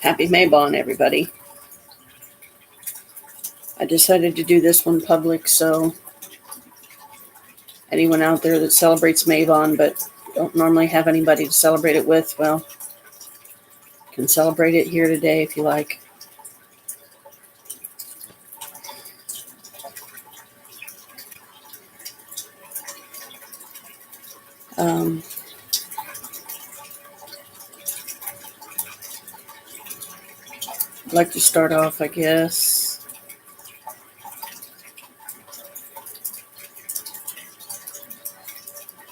Happy Mabon, everybody. I decided to do this one public, so anyone out there that celebrates Mabon but don't normally have anybody to celebrate it with, well, can celebrate it here today if you like. I'd like to start off, I guess,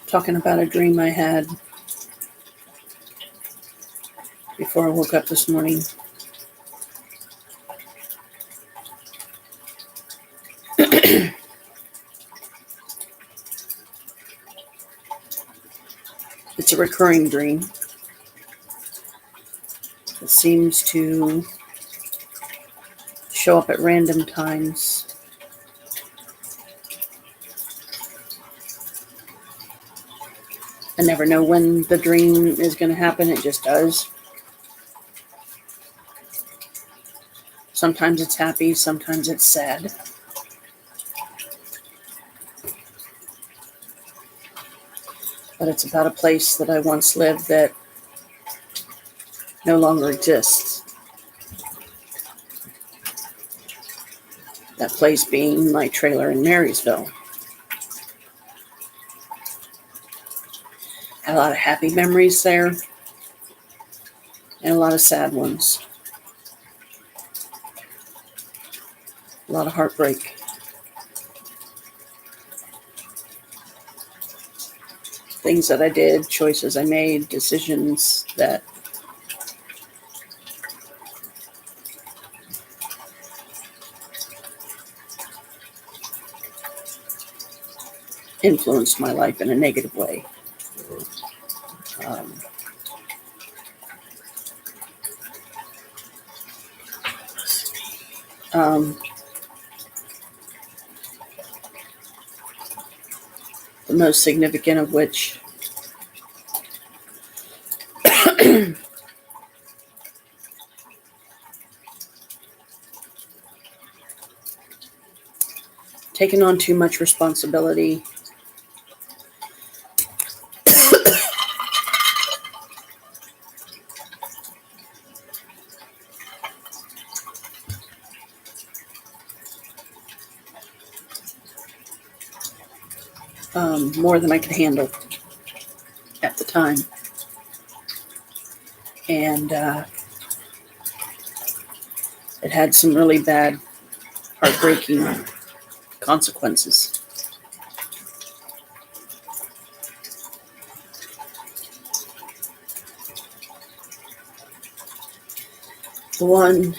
talking about a dream I had before I woke up this morning. It's a recurring dream. It seems to show up at random times. I never know when the dream is going to happen. It just does. Sometimes it's happy, sometimes it's sad. But it's about a place that I once lived that no longer exists. That place being my trailer in Marysville. Had a lot of happy memories there and a lot of sad ones. A lot of heartbreak. Things that I did, choices I made, decisions that influenced my life in a negative way. The most significant of which taking on too much responsibility, more than I could handle at the time. And it had some really bad, heartbreaking consequences. The one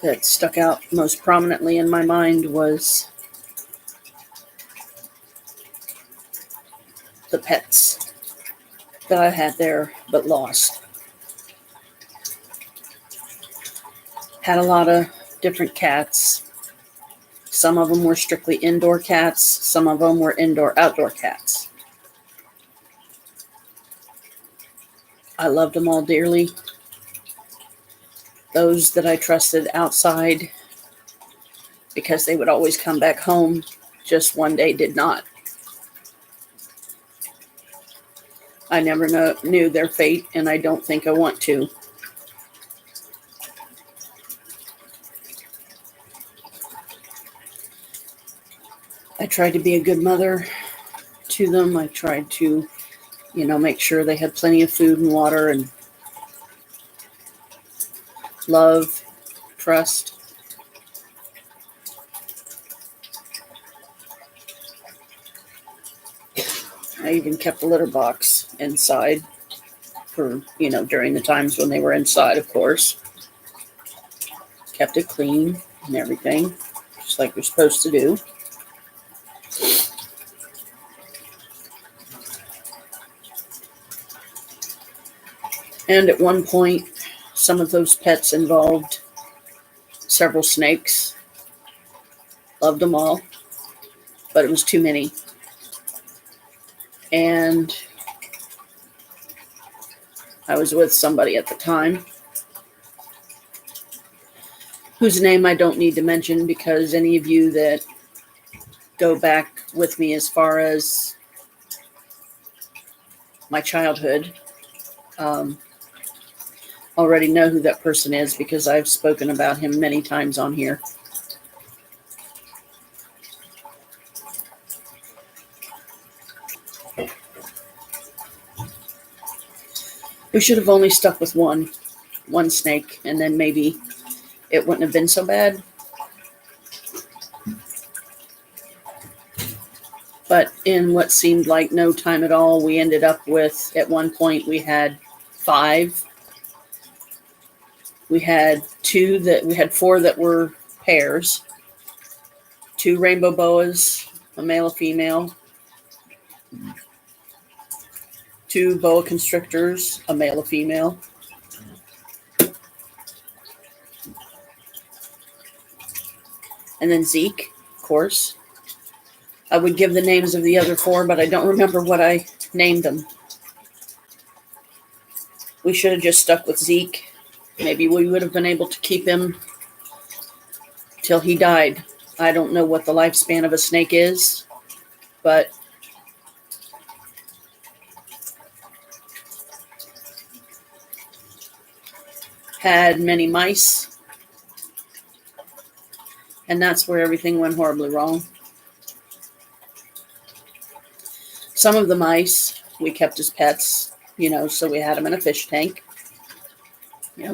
that stuck out most prominently in my mind was the pets that I had there but lost. Had a lot of different cats. Some of them were strictly indoor cats. Some of them were indoor-outdoor cats. I loved them all dearly. Those that I trusted outside because they would always come back home, just one day did not. I never knew their fate, and I don't think I want to. I tried to be a good mother to them. I tried to, make sure they had plenty of food and water and love, trust. I even kept a litter box inside for, during the times when they were inside, of course. Kept it clean and everything, just like you're supposed to do. And at one point, some of those pets involved several snakes. Loved them all, but it was too many. And I was with somebody at the time, whose name I don't need to mention because any of you that go back with me as far as my childhood already know who that person is because I've spoken about him many times on here. We should have only stuck with one snake, and then maybe it wouldn't have been so bad. But in what seemed like no time at all, we ended up with, at one point, we had 5. We had 4 that were pairs, 2 rainbow boas, a male, a female, 2 boa constrictors, a male, a female, and then Zeke, of course. I would give the names of the other 4, but I don't remember what I named them. We should have just stuck with Zeke. Maybe we would have been able to keep him till he died. I don't know what the lifespan of a snake is, but had many mice, and that's where everything went horribly wrong. Some of the mice we kept as pets, so we had them in a fish tank.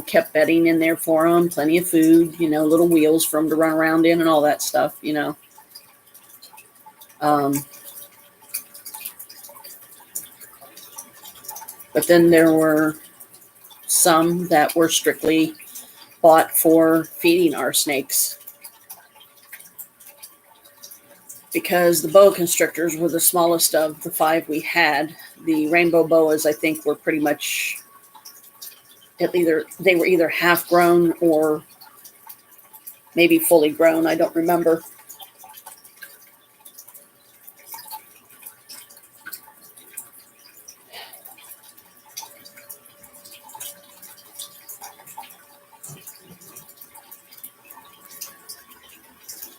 Kept bedding in there for them, plenty of food, little wheels for them to run around in and all that stuff, But then there were some that were strictly bought for feeding our snakes. Because the boa constrictors were the smallest of the 5 we had. The rainbow boas, I think, were pretty much they were either half grown or maybe fully grown. I don't remember.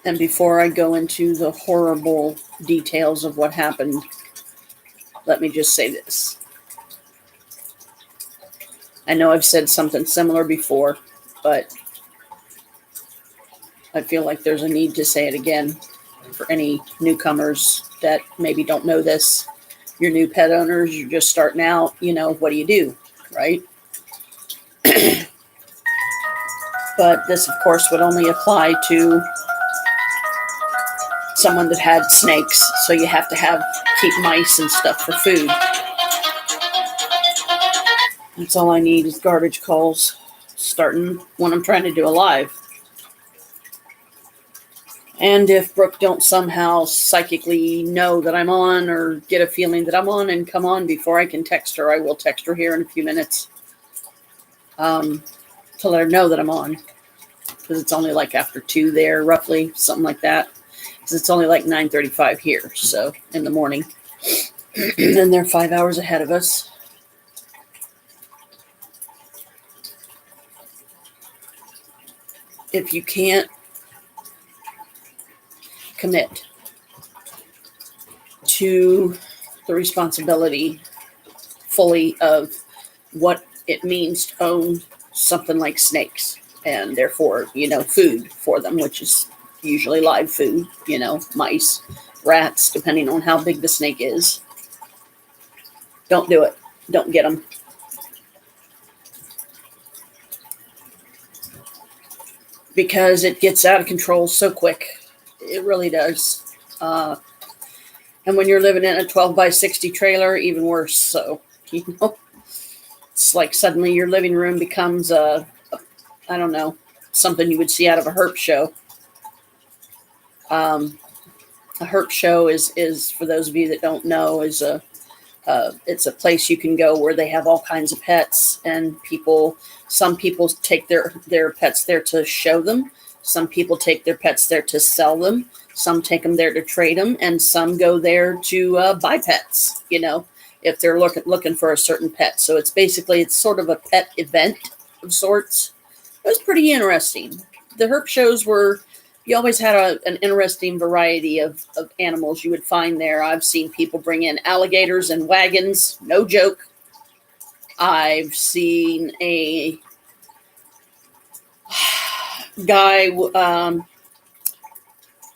And before I go into the horrible details of what happened, let me just say this. I know I've said something similar before, but I feel like there's a need to say it again for any newcomers that maybe don't know this. You're new pet owners, you're just starting out, what do you do, right? But this, of course, would only apply to someone that had snakes, so you have to keep mice and stuff for food. That's all I need is garbage calls starting when I'm trying to do a live. And if Brooke don't somehow psychically know that I'm on or get a feeling that I'm on and come on before I can text her, I will text her here in a few minutes to let her know that I'm on. Because it's only like after 2 there, roughly, something like that. Because it's only like 9:35 here, so in the morning. And they're 5 hours ahead of us. If you can't commit to the responsibility fully of what it means to own something like snakes, and therefore, food for them, which is usually live food, mice, rats, depending on how big the snake is. Don't do it. Don't get them. Because it gets out of control so quick. It really does. And when you're living in a 12 by 60 trailer, even worse. So, it's like suddenly your living room becomes I don't know, something you would see out of a herp show. A herp show is for those of you that don't know, it's a place you can go where they have all kinds of pets, and some people take their pets there to show them. Some people take their pets there to sell them. Some take them there to trade them, and some go there to buy pets, if they're looking for a certain pet. So it's sort of a pet event of sorts. It was pretty interesting. the herp shows were, you always had an interesting variety of animals you would find there. I've seen people bring in alligators and wagons, no joke. I've seen a guy,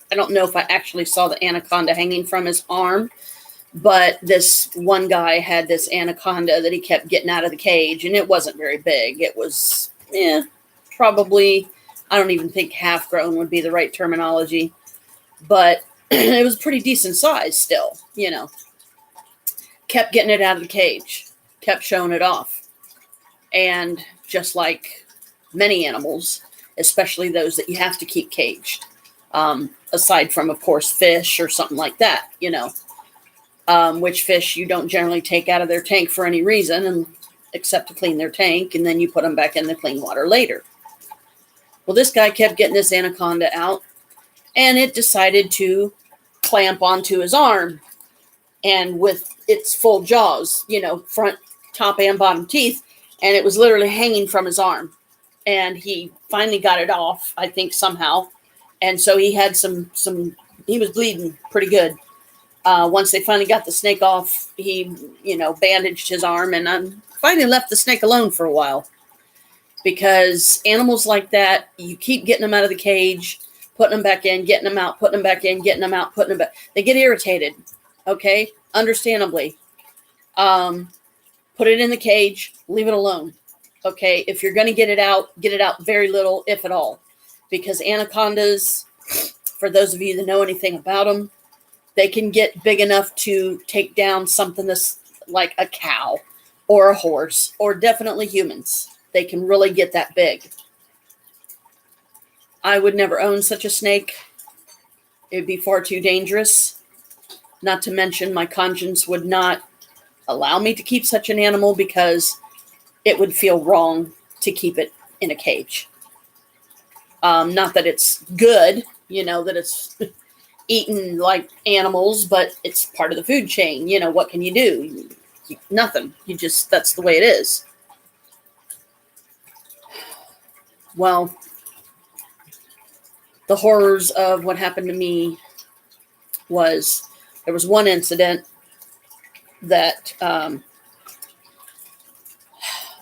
I don't know if I actually saw the anaconda hanging from his arm, but this one guy had this anaconda that he kept getting out of the cage, and it wasn't very big. It was, probably, I don't even think half grown would be the right terminology, but it was pretty decent size still, Kept getting it out of the cage, kept showing it off. And just like many animals, especially those that you have to keep caged, aside from, of course, fish or something like that, which fish you don't generally take out of their tank for any reason, except to clean their tank, and then you put them back in the clean water later. Well, this guy kept getting this anaconda out, and it decided to clamp onto his arm, and with its full jaws, front, top, and bottom teeth, and it was literally hanging from his arm. And he finally got it off, I think, somehow. And so he had he was bleeding pretty good. Once they finally got the snake off, he, bandaged his arm, and finally left the snake alone for a while. Because animals like that, you keep getting them out of the cage, putting them back in, getting them out, putting them back in, getting them out, putting them back. They get irritated, okay? Understandably. Put it in the cage, leave it alone. Okay, if you're going to get it out very little, if at all. Because anacondas, for those of you that know anything about them, they can get big enough to take down something that's like a cow or a horse or definitely humans. They can really get that big. I would never own such a snake. It would be far too dangerous. Not to mention my conscience would not allow me to keep such an animal because it would feel wrong to keep it in a cage. Not that it's good, that it's eaten like animals, but it's part of the food chain. What can you do? Nothing. That's the way it is. Well, the horrors of what happened to me was, there was one incident that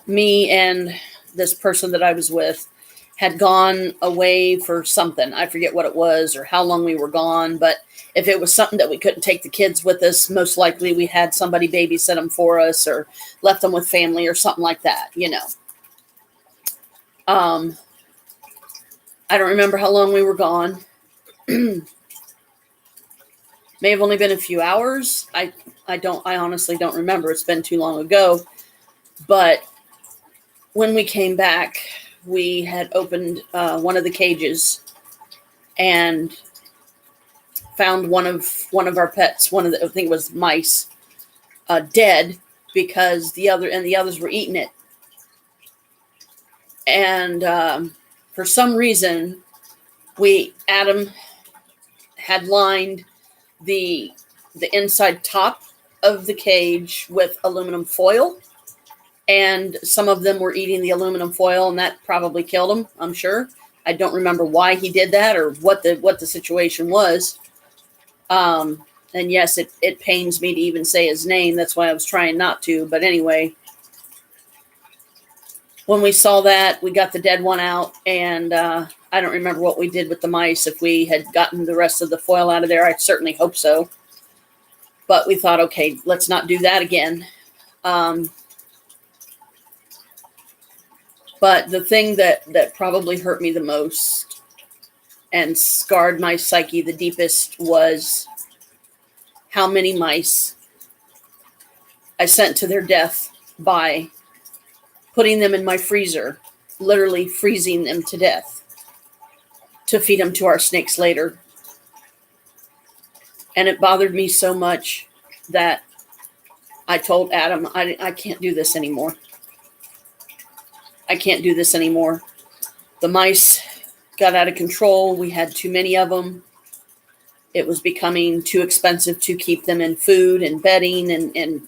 me and this person that I was with had gone away for something. I forget what it was or how long we were gone, but if it was something that we couldn't take the kids with us, most likely we had somebody babysit them for us or left them with family or something like that, I don't remember how long we were gone. May have only been a few hours. I honestly don't remember. It's been too long ago. But when we came back, we had opened one of the cages and found one of our pets, I think it was mice, dead because the others were eating it. And for some reason, Adam had lined the inside top of the cage with aluminum foil, and some of them were eating the aluminum foil, and that probably killed them, I'm sure. I don't remember why he did that or what the situation was. And yes, it pains me to even say his name. That's why I was trying not to. But anyway, when we saw that, we got the dead one out, and I don't remember what we did with the mice. If we had gotten the rest of the foil out of there, I certainly hope so. But we thought, okay, let's not do that again. But the thing that probably hurt me the most and scarred my psyche the deepest was how many mice I sent to their death by putting them in my freezer, literally freezing them to death to feed them to our snakes later. And it bothered me so much that I told Adam, I can't do this anymore. I can't do this anymore. The mice got out of control. We had too many of them. It was becoming too expensive to keep them in food and bedding and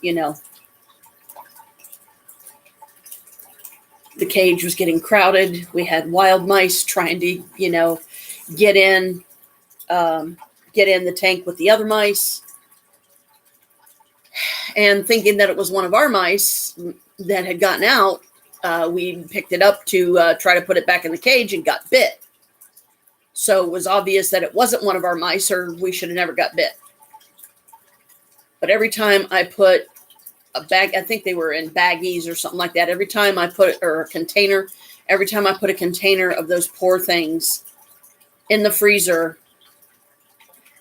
The cage was getting crowded. We had wild mice trying to, get in, get in the tank with the other mice. And thinking that it was one of our mice that had gotten out, we picked it up to try to put it back in the cage and got bit. So it was obvious that it wasn't one of our mice, or we should have never got bit. But every time I put a bag, I think they were in baggies or something like that. Every time I put, or a container, every time I put a container of those poor things in the freezer,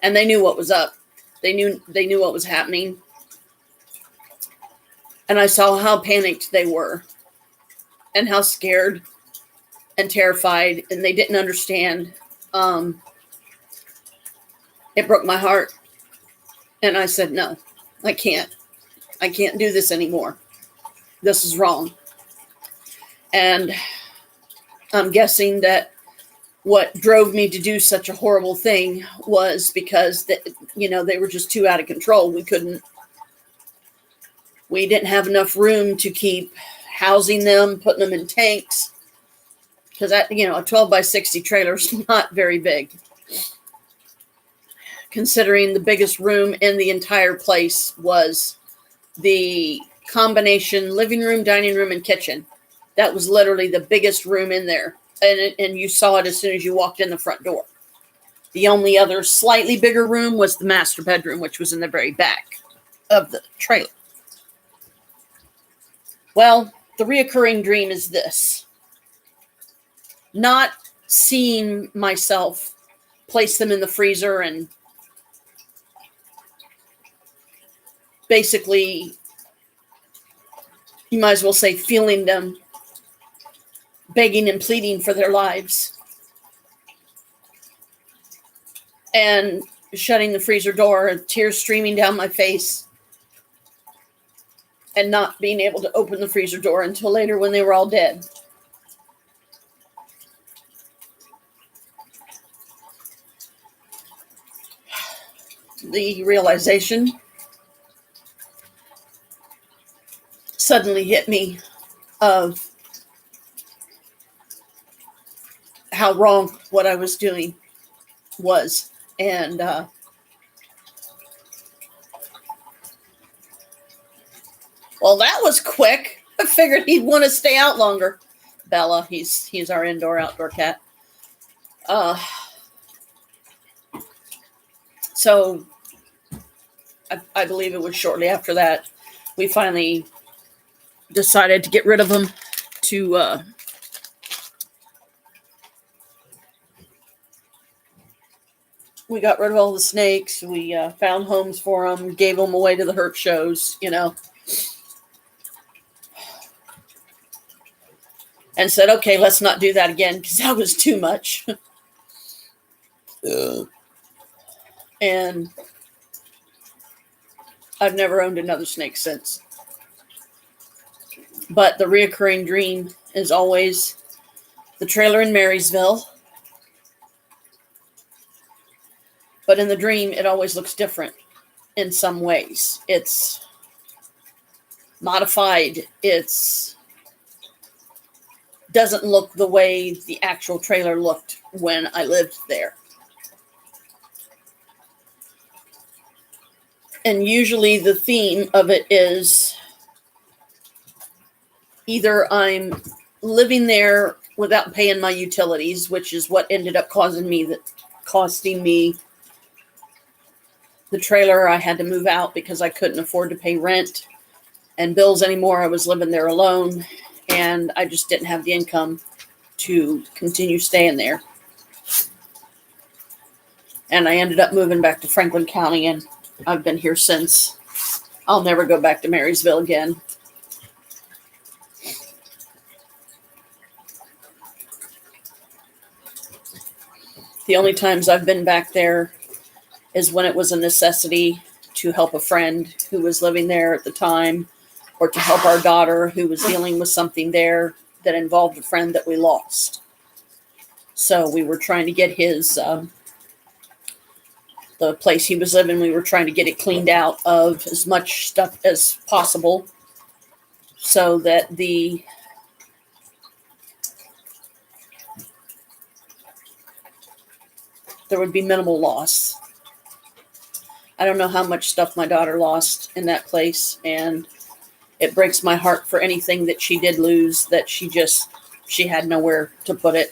and they knew what was up. They knew what was happening. And I saw how panicked they were and how scared and terrified, and they didn't understand. It broke my heart. And I said, no, I can't do this anymore. This is wrong. And I'm guessing that what drove me to do such a horrible thing was because they were just too out of control. We didn't have enough room to keep housing them, putting them in tanks. Because a 12 by 60 trailer is not very big. Considering the biggest room in the entire place was the combination living room, dining room, and kitchen. That was literally the biggest room in there. And you saw it as soon as you walked in the front door. The only other slightly bigger room was the master bedroom, which was in the very back of the trailer. Well, the reoccurring dream is this. Not seeing myself place them in the freezer and basically, you might as well say, feeling them begging and pleading for their lives. And shutting the freezer door, tears streaming down my face, and not being able to open the freezer door until later when they were all dead. The realization suddenly hit me of how wrong what I was doing was. And well, that was quick. I figured he'd want to stay out longer. Bella, he's our indoor-outdoor cat. So I believe it was shortly after that we finally decided to get rid of them. We got rid of all the snakes. We found homes for them, gave them away to the herp shows, and said, okay, let's not do that again because that was too much. And I've never owned another snake since. But the reoccurring dream is always the trailer in Marysville. But in the dream, it always looks different in some ways. It's modified. It's doesn't look the way the actual trailer looked when I lived there. And usually the theme of it is either I'm living there without paying my utilities, which is what ended up costing me the trailer. I had to move out because I couldn't afford to pay rent and bills anymore. I was living there alone, and I just didn't have the income to continue staying there. And I ended up moving back to Franklin County, and I've been here since. I'll never go back to Marysville again. The only times I've been back there is when it was a necessity to help a friend who was living there at the time, or to help our daughter who was dealing with something there that involved a friend that we lost. So we were trying to get his, the place he was living, we were trying to get it cleaned out of as much stuff as possible so that the there would be minimal loss. I don't know how much stuff my daughter lost in that place, and it breaks my heart for anything that she did lose, that she had nowhere to put it.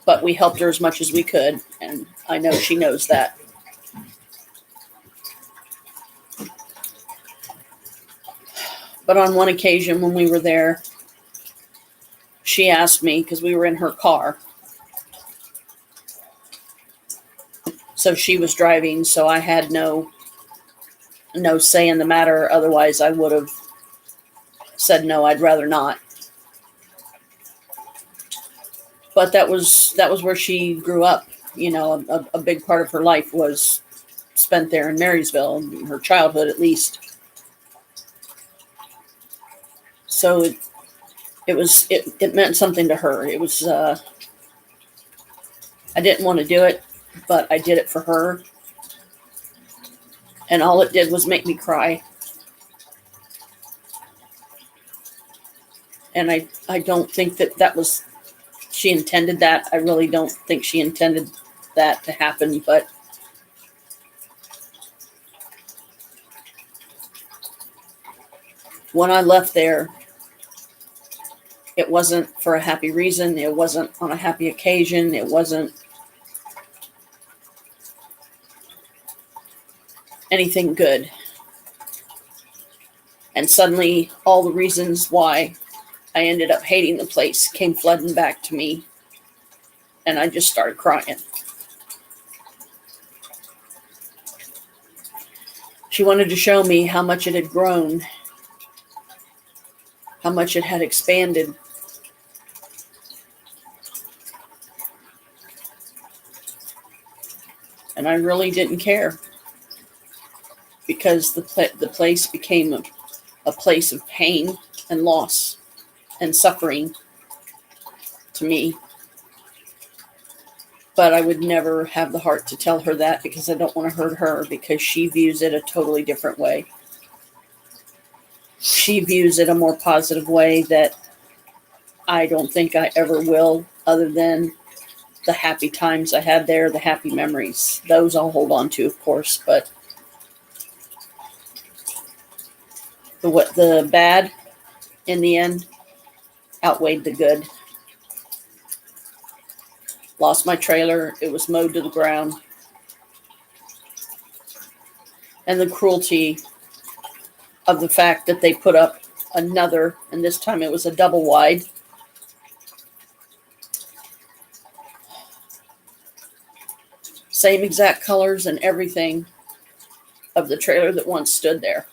But we helped her as much as we could, and I know she knows that. But on one occasion when we were there, she asked me, because we were in her car. So she was driving, so I had no say in the matter. Otherwise, I would have said no, I'd rather not. But that was where she grew up. You know, a big part of her life was spent there in Marysville, her childhood at least. So it meant something to her. It was I didn't want to do it, but I did it for her. And all it did was make me cry. And I don't think that was, she intended that. I really don't think she intended that to happen, but when I left there, it wasn't for a happy reason. It wasn't on a happy occasion. It wasn't anything good. And suddenly, all the reasons why I ended up hating the place came flooding back to me. And I just started crying. She wanted to show me how much it had grown, how much it had expanded. And I really didn't care, because the place became a place of pain and loss and suffering to me. But I would never have the heart to tell her that, because I don't want to hurt her, because she views it a totally different way. She views it a more positive way that I don't think I ever will, other than the happy times I had there, the happy memories. Those I'll hold on to, of course, but the bad in the end outweighed the good. Lost my trailer. It was mowed to the ground. And the cruelty of the fact that they put up another, and this time it was a double wide. Same exact colors and everything of the trailer that once stood there.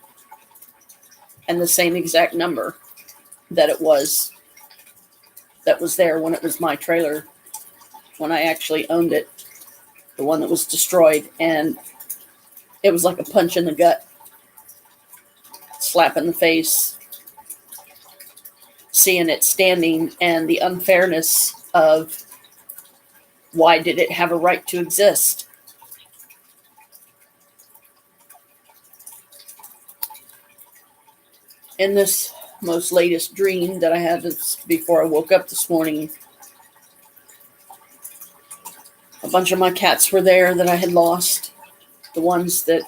And the same exact number that was there when it was my trailer, when I actually owned it, the one that was destroyed. And it was like a punch in the gut, slap in the face, seeing it standing, and the unfairness of why did it have a right to exist. In this most latest dream that I had before I woke up this morning, a bunch of my cats were there that I had lost. The ones that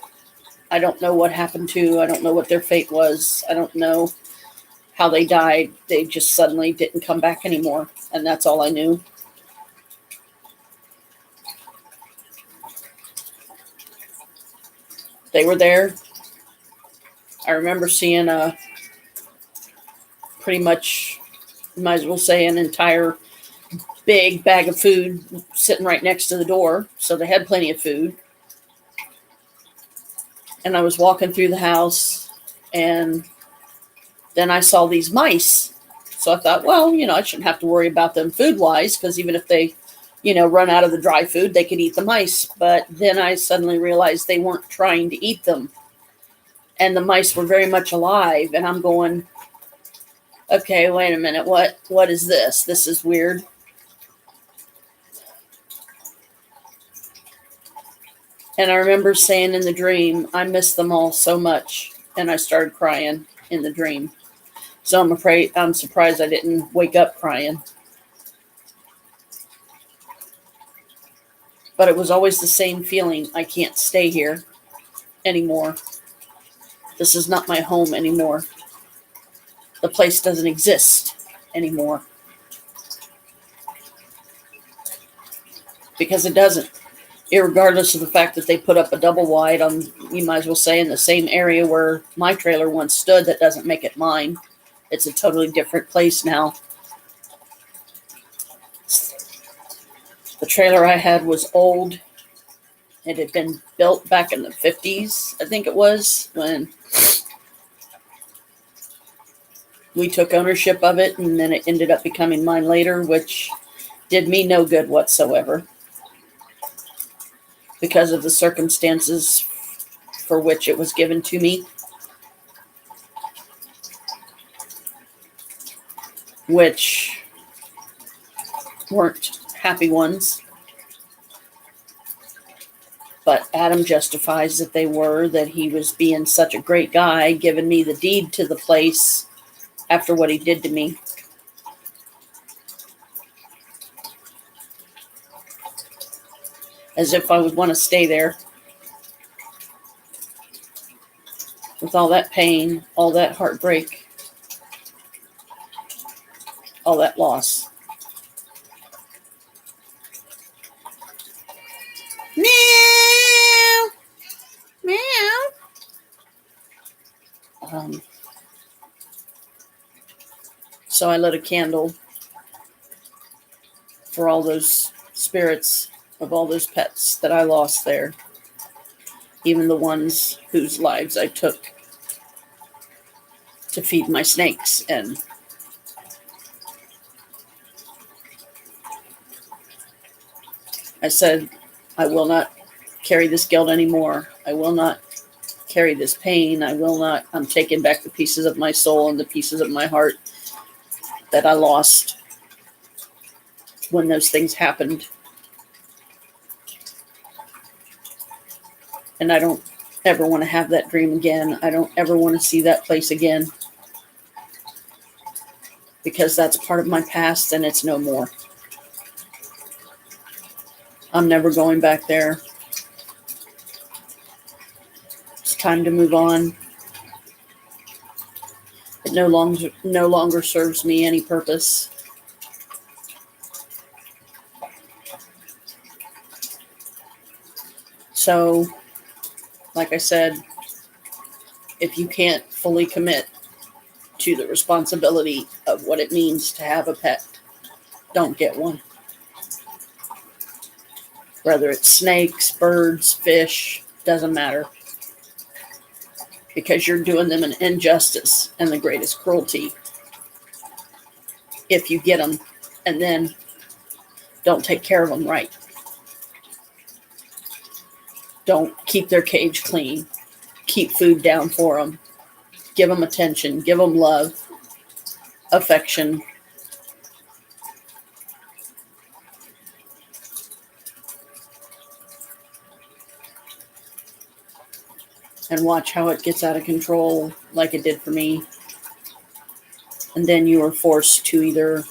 I don't know what happened to. I don't know what their fate was. I don't know how they died. They just suddenly didn't come back anymore. And that's all I knew. They were there. I remember seeing pretty much, you might as well say, an entire big bag of food sitting right next to the door. So they had plenty of food. And I was walking through the house, and then I saw these mice. So I thought, well, I shouldn't have to worry about them food-wise, because even if they, run out of the dry food, they could eat the mice. But then I suddenly realized they weren't trying to eat them. And the mice were very much alive. And I'm going, okay, wait a minute. What is this? This is weird. And I remember saying in the dream, I miss them all so much. And I started crying in the dream. So I'm surprised I didn't wake up crying. But it was always the same feeling. I can't stay here anymore. This is not my home anymore. The place doesn't exist anymore. Because it doesn't. Irregardless of the fact that they put up a double wide on, you might as well say, in the same area where my trailer once stood, that doesn't make it mine. It's a totally different place now. The trailer I had was old. It had been built back in the 50s, I think it was, when we took ownership of it, and then it ended up becoming mine later, which did me no good whatsoever because of the circumstances for which it was given to me, which weren't happy ones. But Adam justifies that they were, that he was being such a great guy, giving me the deed to the place after what he did to me. As if I would want to stay there with all that pain, all that heartbreak, all that loss. Meow! Meow! So I lit a candle for all those spirits of all those pets that I lost there. Even the ones whose lives I took to feed my snakes. And I said, I will not carry this guilt anymore. I will not carry this pain. I'm taking back the pieces of my soul and the pieces of my heart that I lost when those things happened. And I don't ever want to have that dream again. I don't ever want to see that place again. Because that's part of my past and it's no more. I'm never going back there. It's time to move on. It no longer serves me any purpose. So, like I said, if you can't fully commit to the responsibility of what it means to have a pet, don't get one. Whether it's snakes, birds, fish, doesn't matter. Because you're doing them an injustice and the greatest cruelty if you get them and then don't take care of them right. Don't keep their cage clean. Keep food down for them. Give them attention. Give them love, affection. And watch how it gets out of control like it did for me. And then you are forced to either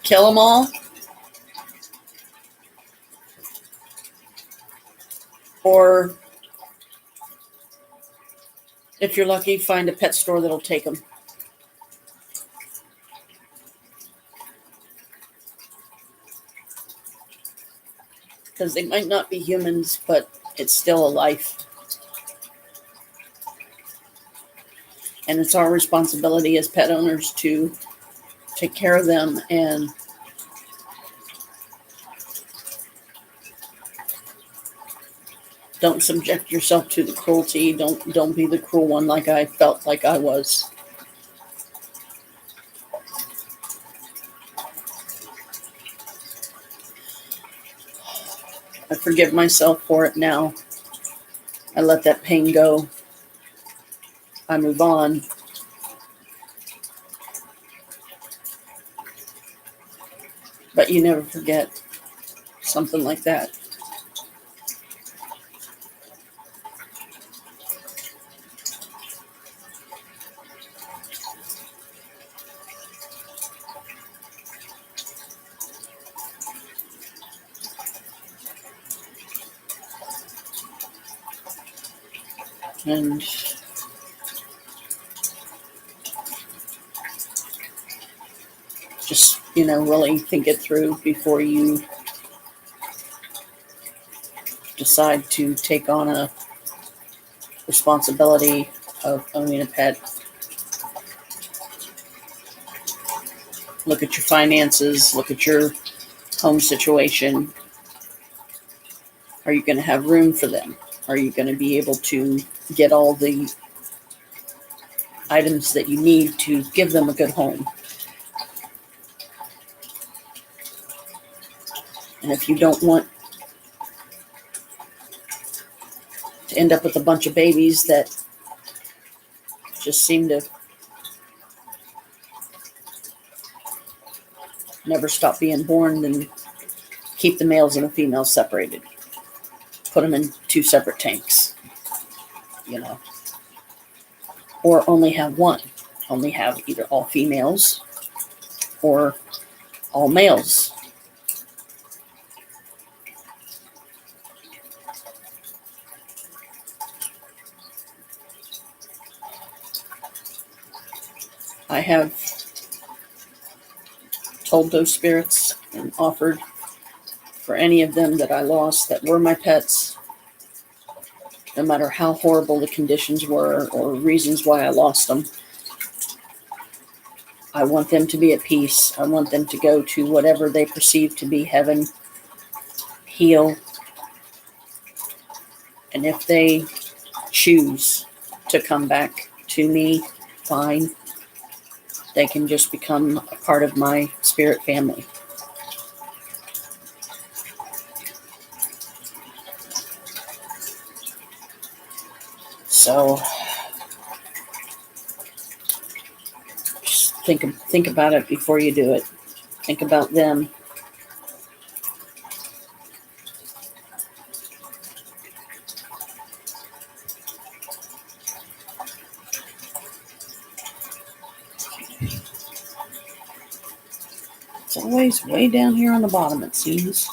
kill them all or, if you're lucky, find a pet store that'll take them. Because they might not be humans, but it's still a life. And it's our responsibility as pet owners to take care of them and don't subject yourself to the cruelty. Don't be the cruel one like I felt like I was. I forgive myself for it now. I let that pain go. I move on. But you never forget something like that. And just, really think it through before you decide to take on a responsibility of owning a pet. Look at your finances, look at your home situation. Are you going to have room for them? Are you going to be able to get all the items that you need to give them a good home? And if you don't want to end up with a bunch of babies that just seem to never stop being born, then keep the males and the females separated. Put them in 2 separate tanks, or only have one. Only have either all females or all males. I have told those spirits and offered for any of them that I lost that were my pets, no matter how horrible the conditions were or reasons why I lost them. I want them to be at peace. I want them to go to whatever they perceive to be heaven, heal. And if they choose to come back to me, fine. They can just become a part of my spirit family. So just think about it before you do it. Think about them. It's always way down here on the bottom, it seems.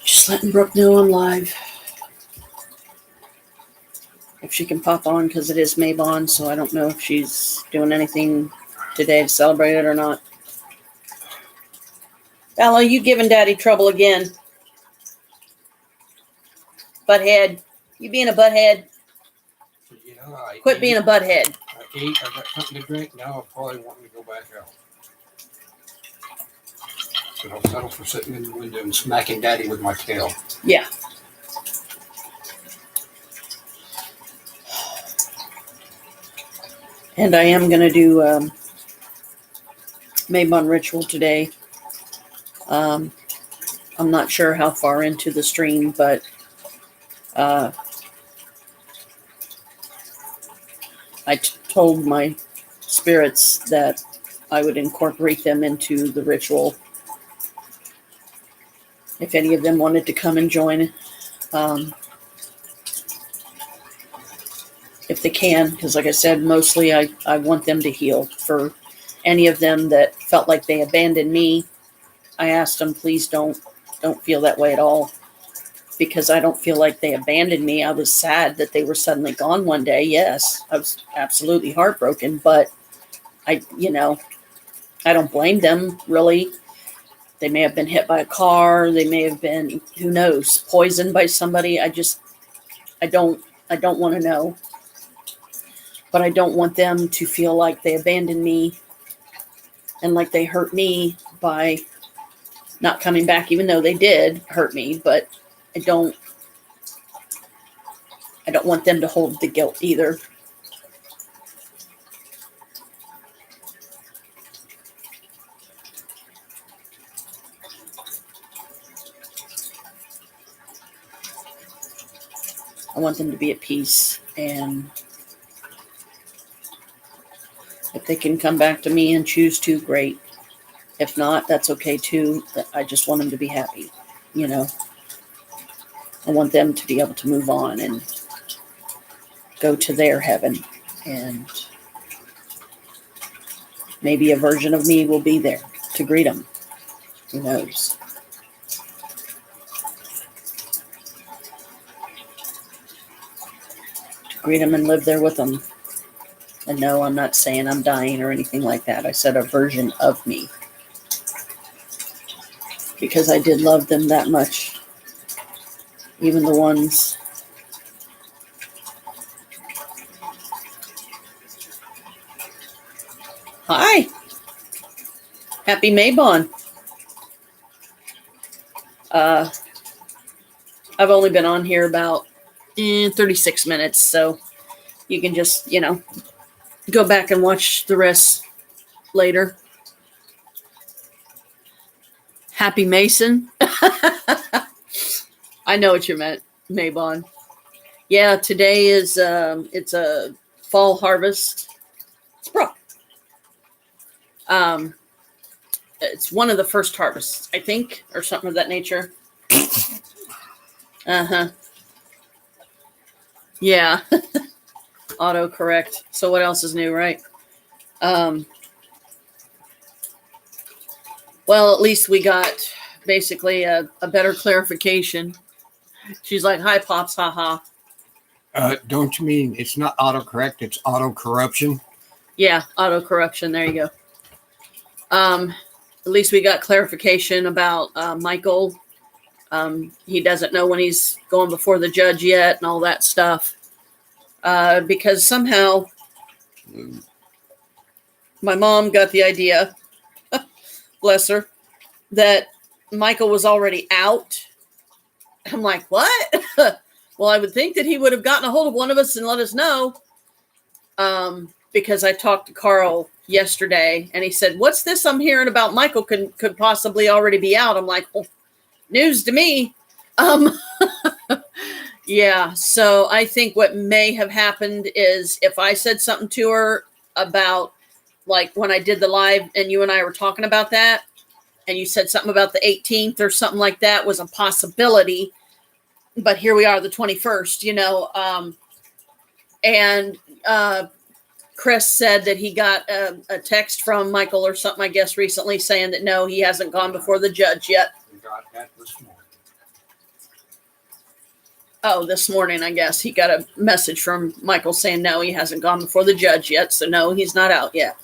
Just letting Brooke know I'm live. If she can pop on, because it is Mabon, so I don't know if she's doing anything today to celebrate it or not. Bella, you giving Daddy trouble again. Butthead. You being a butthead? Quit being a butthead. I ate, I got something to drink, now I probably want me to go back out. But I'll settle for sitting in the window and smacking Daddy with my tail. Yeah. And I am going to do Mabon ritual today. I'm not sure how far into the stream, but I told my spirits that I would incorporate them into the ritual. If any of them wanted to come and join, if they can, because like I said, mostly I want them to heal. For any of them that felt like they abandoned me, I asked them, please don't feel that way at all, because I don't feel like they abandoned me. I was sad that they were suddenly gone one day. Yes, I was absolutely heartbroken, but I I don't blame them, really. They may have been hit by a car. They may have been, who knows, poisoned by somebody. I don't want to know. But I don't want them to feel like they abandoned me and like they hurt me by not coming back, even though they did hurt me. But I don't want them to hold the guilt either. I want them to be at peace, and if they can come back to me and choose to, great. If not, that's okay too. I just want them to be happy, you know. I want them to be able to move on and go to their heaven, and maybe a version of me will be there to greet them. Who knows? To greet them and live there with them. And no, I'm not saying I'm dying or anything like that. I said a version of me. Because I did love them that much. Even the ones. Hi. Happy Mabon. I've only been on here about 36 minutes, so you can just, go back and watch the rest later. Happy Mason. I know what you meant, Mabon. Yeah, today is it's a fall harvest. It's Brooke. It's one of the first harvests, I think, or something of that nature. Uh-huh. Yeah. Autocorrect. So what else is new, right? Well, at least we got basically a better clarification. She's like, hi, Pops, haha. Don't you mean it's not autocorrect, it's auto-corruption? Yeah, auto-corruption. There you go. At least we got clarification about Michael. He doesn't know when he's going before the judge yet and all that stuff. Because somehow my mom got the idea, bless her, that Michael was already out. I'm like, what? Well, I would think that he would have gotten a hold of one of us and let us know. Because I talked to Carl yesterday and he said, what's this I'm hearing about Michael could possibly already be out? I'm like, well, news to me. Yeah, so I think what may have happened is if I said something to her about, like, when I did the live and you and I were talking about that, and you said something about the 18th or something like that was a possibility, but here we are, the 21st, and Chris said that he got a text from Michael or something, I guess, recently saying that no, he hasn't gone before the judge yet. We got that this morning. Oh, this morning, I guess, he got a message from Michael saying no, he hasn't gone before the judge yet. So no, he's not out yet.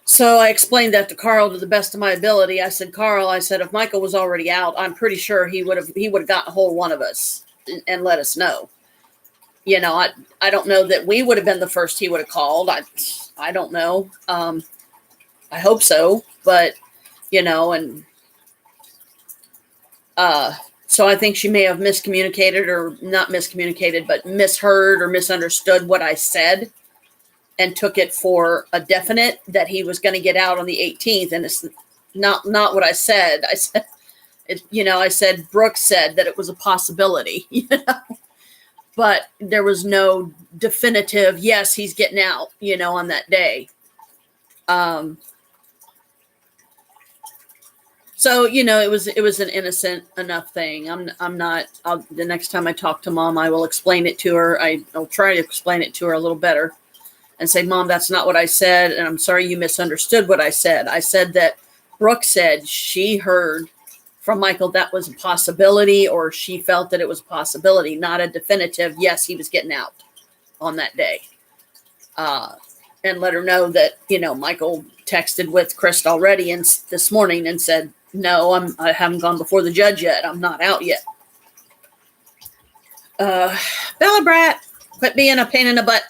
So I explained that to Carl to the best of my ability. I said, Carl, if Michael was already out, I'm pretty sure he would have gotten a hold of one of us and let us know. I don't know that we would have been the first he would have called. I don't know. I hope so, but and so I think she may have miscommunicated, or not miscommunicated, but misheard or misunderstood what I said and took it for a definite that he was going to get out on the 18th. And it's not what I said. I said, I said, Brooke said that it was a possibility, but there was no definitive, yes, he's getting out, on that day. So, it was an innocent enough thing. I'm not, the next time I talk to Mom, I will explain it to her. I'll try to explain it to her a little better and say, Mom, that's not what I said. And I'm sorry you misunderstood what I said. I said that Brooke said she heard from Michael that was a possibility, or she felt that it was a possibility, not a definitive, yes, he was getting out on that day. and let her know that, Michael texted with Chris already and this morning and said, no, I haven't gone before the judge yet. I'm not out yet. Bella Brat, quit being a pain in the butt.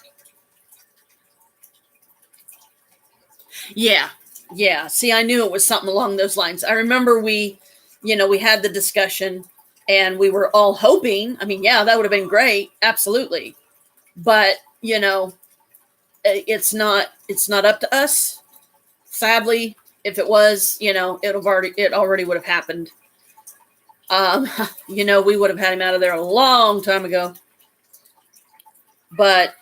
Yeah. See, I knew it was something along those lines. I remember we had the discussion and we were all hoping, yeah, that would have been great. Absolutely. But, it's not up to us. Sadly, if it was, it already would have happened. We would have had him out of there a long time ago. But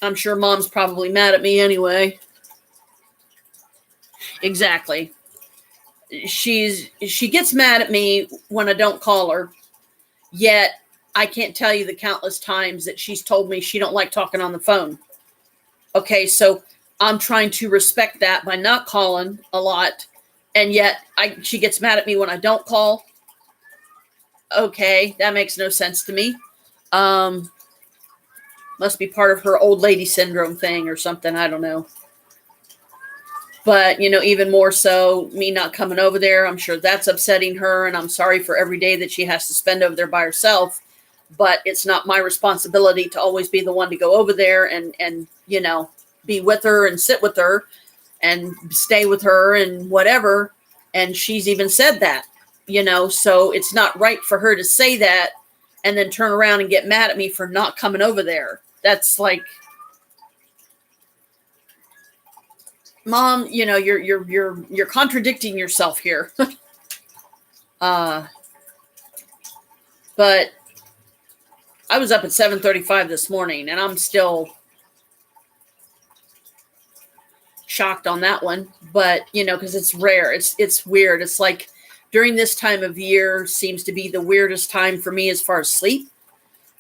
I'm sure Mom's probably mad at me anyway. Exactly. She gets mad at me when I don't call her. Yet I can't tell you the countless times that she's told me she don't like talking on the phone. Okay, so I'm trying to respect that by not calling a lot, and yet she gets mad at me when I don't call. Okay, that makes no sense to me. Must be part of her old lady syndrome thing or something. I don't know. But, even more so, me not coming over there, I'm sure that's upsetting her, and I'm sorry for every day that she has to spend over there by herself. But it's not my responsibility to always be the one to go over there and be with her and sit with her and stay with her and whatever. And she's even said that, so it's not right for her to say that and then turn around and get mad at me for not coming over there. That's like, Mom, you're contradicting yourself here. But I was up at 7:35 this morning, and I'm still shocked on that one. But because it's rare, it's weird. It's like during this time of year seems to be the weirdest time for me as far as sleep.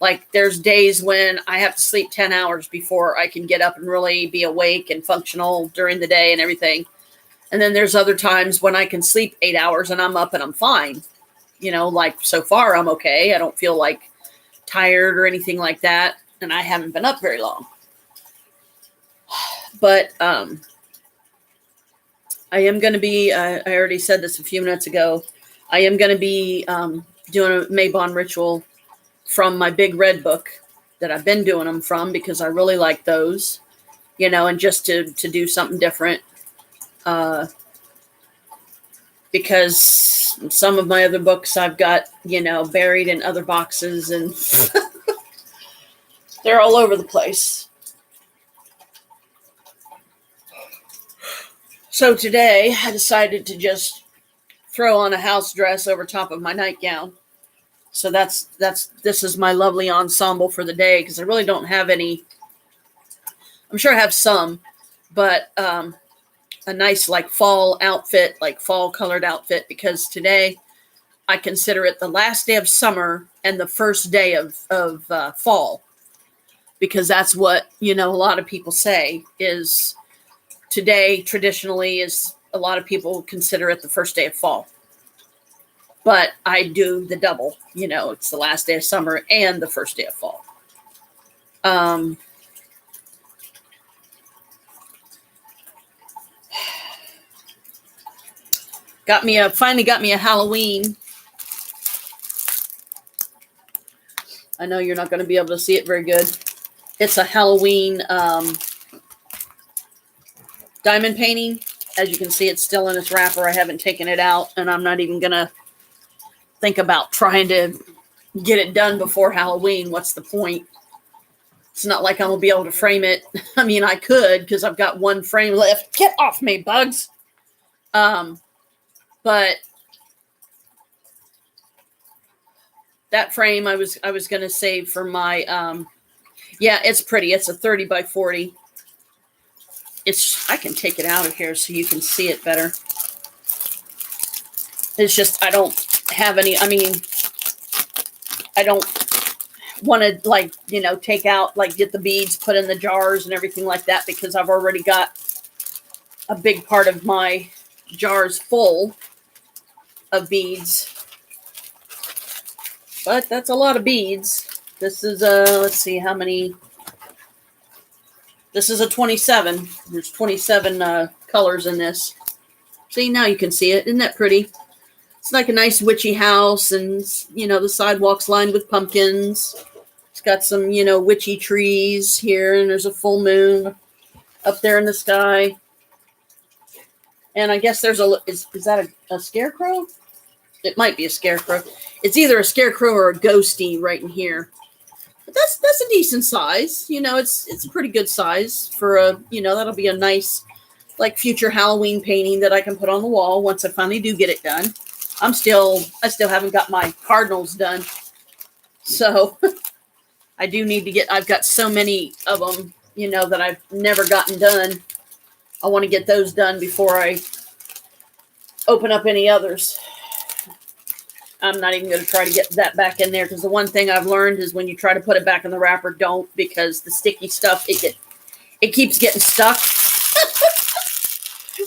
Like there's days when I have to sleep 10 hours before I can get up and really be awake and functional during the day and everything. And then there's other times when I can sleep 8 hours and I'm up and I'm fine. Like so far I'm okay. I don't feel like tired or anything like that. And I haven't been up very long. But I am going to be, I already said this a few minutes ago, I am going to be doing a Mabon ritual from my big red book that I've been doing them from because I really like those, and just to do something different. Because some of my other books I've got, buried in other boxes and they're all over the place. So today I decided to just throw on a house dress over top of my nightgown. So this is my lovely ensemble for the day because I really don't have any. I'm sure I have some, but a nice like fall outfit, like fall colored outfit, because today I consider it the last day of summer and the first day of fall, because that's what, a lot of people say is today traditionally is a lot of people consider it the first day of fall. But I do the double, it's the last day of summer and the first day of fall. Finally got me a Halloween. I know you're not going to be able to see it very good. It's a Halloween diamond painting. As you can see, it's still in its wrapper. I haven't taken it out, and I'm not even going to think about trying to get it done before Halloween. What's the point? It's not like I'm going to be able to frame it. I mean, I could because I've got one frame left. Get off me, bugs. But that frame I was going to save for my, yeah, it's pretty. It's a 30 by 40. I can take it out of here so you can see it better. It's just, I don't have any, I don't want to take out, get the beads, put in the jars and everything like that, because I've already got a big part of my jars full of beads. But that's a lot of beads. This is, let's see how many. This is a 27. There's 27 colors in this. See, now you can see it. Isn't that pretty? It's like a nice witchy house, and, the sidewalk's lined with pumpkins. It's got some, witchy trees here, and there's a full moon up there in the sky. And I guess there's is that a scarecrow? It might be a scarecrow. It's either a scarecrow or a ghosty right in here. But that's a decent size. It's a pretty good size for that'll be a nice, like, future Halloween painting that I can put on the wall once I finally do get it done. I still haven't got my cardinals done. So I do need to I've got so many of them, that I've never gotten done. I want to get those done before I open up any others. I'm not even going to try to get that back in there, because the one thing I've learned is when you try to put it back in the wrapper, don't, because the sticky stuff, it keeps getting stuck.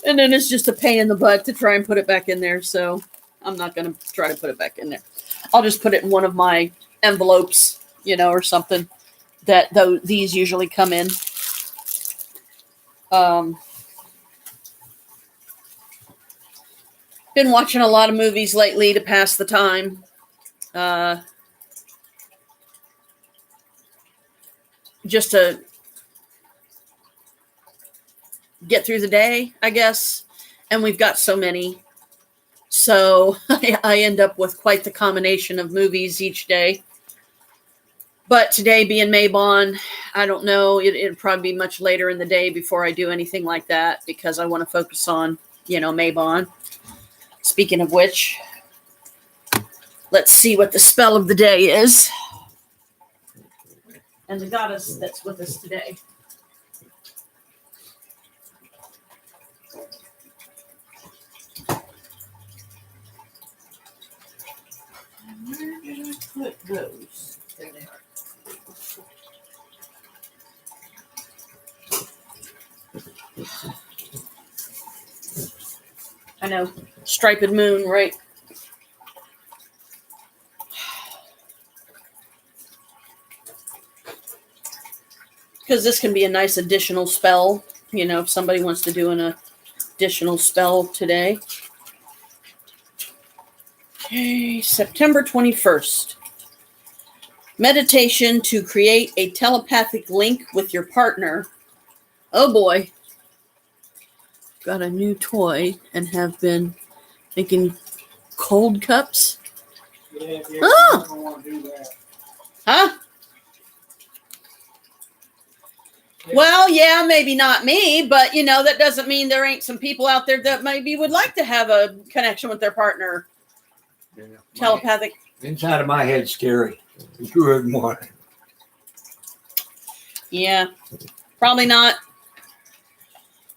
And then it's just a pain in the butt to try and put it back in there. So I'm not going to try to put it back in there. I'll just put it in one of my envelopes, or something that these usually come in. Been watching a lot of movies lately to pass the time. Just to get through the day, I guess. And we've got so many. So I end up with quite the combination of movies each day. But today being Mabon, I don't know. It'll probably be much later in the day before I do anything like that, because I want to focus on, Mabon. Speaking of which, let's see what the spell of the day is. And the goddess that's with us today. Where did I put those? There they are. I know, striped moon, right? Because this can be a nice additional spell, if somebody wants to do an additional spell today. Okay, September 21st. Meditation to create a telepathic link with your partner. Oh boy. Got a new toy and have been making cold cups. Yeah, Oh. I want to do that. Huh? Well, yeah, maybe not me, but that doesn't mean there ain't some people out there that maybe would like to have a connection with their partner. Yeah, Telepathic. Inside of my head's scary. You wouldn't want it. Yeah, probably not.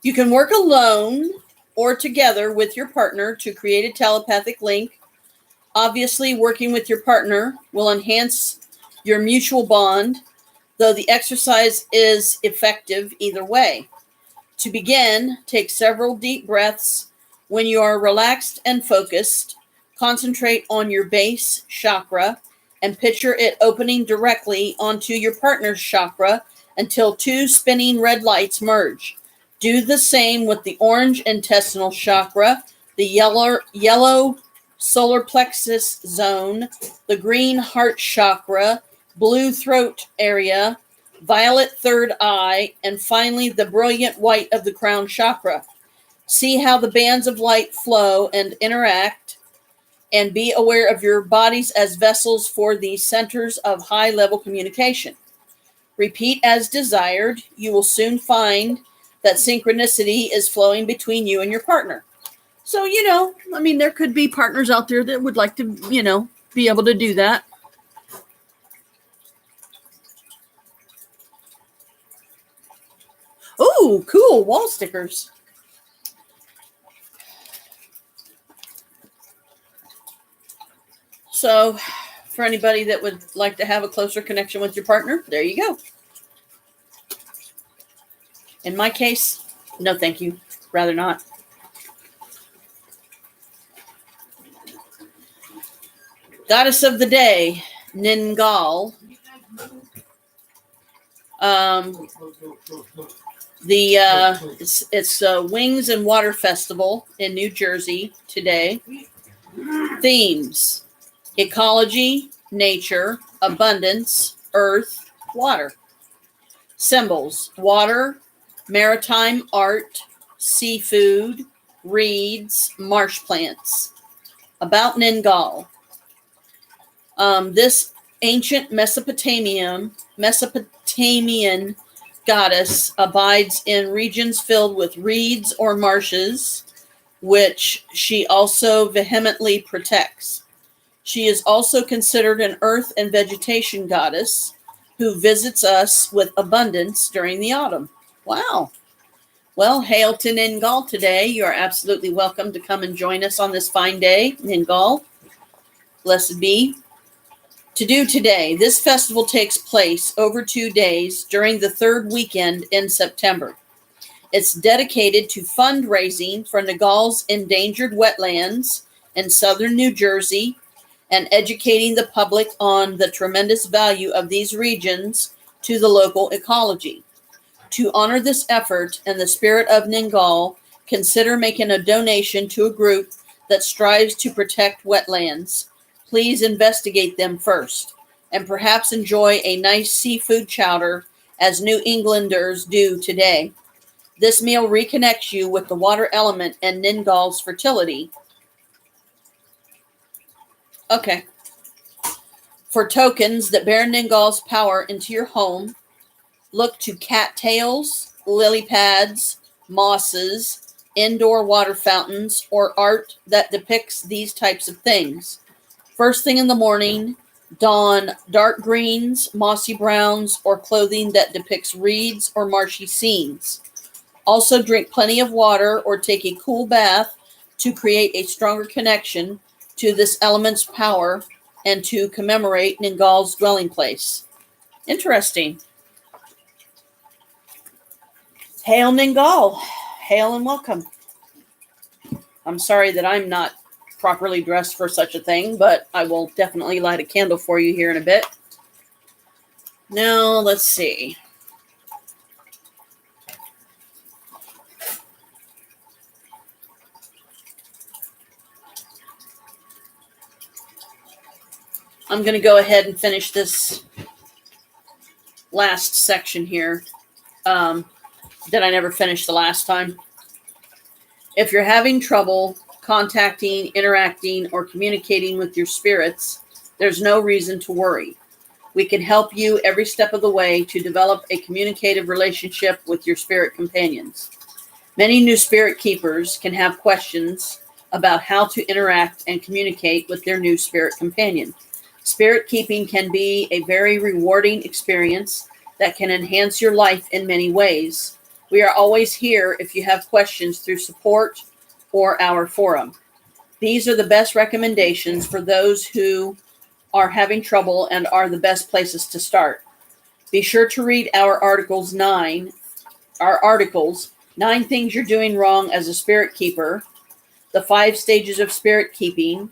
You can work alone or together with your partner to create a telepathic link. Obviously, working with your partner will enhance your mutual bond, though the exercise is effective either way. To begin, take several deep breaths. When you are relaxed and focused, concentrate on your base chakra and picture it opening directly onto your partner's chakra until two spinning red lights merge. Do the same with the orange intestinal chakra, the yellow solar plexus zone, the green heart chakra, blue throat area, violet third eye, and finally the brilliant white of the crown chakra. See how the bands of light flow and interact, and be aware of your bodies as vessels for these centers of high-level communication. Repeat as desired. You will soon find that synchronicity is flowing between you and your partner. So, there could be partners out there that would like to, be able to do that. Oh, cool. Wall stickers. So, for anybody that would like to have a closer connection with your partner, there you go. In my case, no thank you. Rather not. Goddess of the day, Ningal. Um, it's Wings and Water Festival in New Jersey today. Themes: ecology, nature, abundance, earth, water. Symbols: water, maritime art, seafood, reeds, marsh plants. About Ningal. This ancient Mesopotamian goddess abides in regions filled with reeds or marshes, which she also vehemently protects. She is also considered an earth and vegetation goddess who visits us with abundance during the autumn. Wow. Well, hail to Ningal today. You are absolutely welcome to come and join us on this fine day, Ningal. Blessed be. To do today, this festival takes place over 2 days during the third weekend in September. It's dedicated to fundraising for Ningal's endangered wetlands in southern New Jersey and educating the public on the tremendous value of these regions to the local ecology. To honor this effort and the spirit of Ningal, consider making a donation to a group that strives to protect wetlands. Please investigate them first, and perhaps enjoy a nice seafood chowder as New Englanders do today. This meal reconnects you with the water element and Ningal's fertility. Okay. For tokens that bear Ningal's power into your home, look to cattails, lily pads, mosses, indoor water fountains, or art that depicts these types of things. First thing in the morning, don dark greens, mossy browns, or clothing that depicts reeds or marshy scenes. Also drink plenty of water or take a cool bath to create a stronger connection to this element's power and to commemorate Ningal's dwelling place. Interesting. Hail Ningal. Hail and welcome. I'm sorry that I'm not properly dressed for such a thing, but I will definitely light a candle for you here in a bit. Now, let's see. I'm going to go ahead and finish this last section here that I never finished the last time. If you're having trouble contacting, interacting, or communicating with your spirits, there's no reason to worry. We can help you every step of the way to develop a communicative relationship with your spirit companions. Many new spirit keepers can have questions about how to interact and communicate with their new spirit companion. Spirit keeping can be a very rewarding experience that can enhance your life in many ways. We are always here if you have questions through support or our forum. These are the best recommendations for those who are having trouble and are the best places to start. Be sure to read our articles 9 things you're doing wrong as a spirit keeper, the 5 stages of spirit keeping,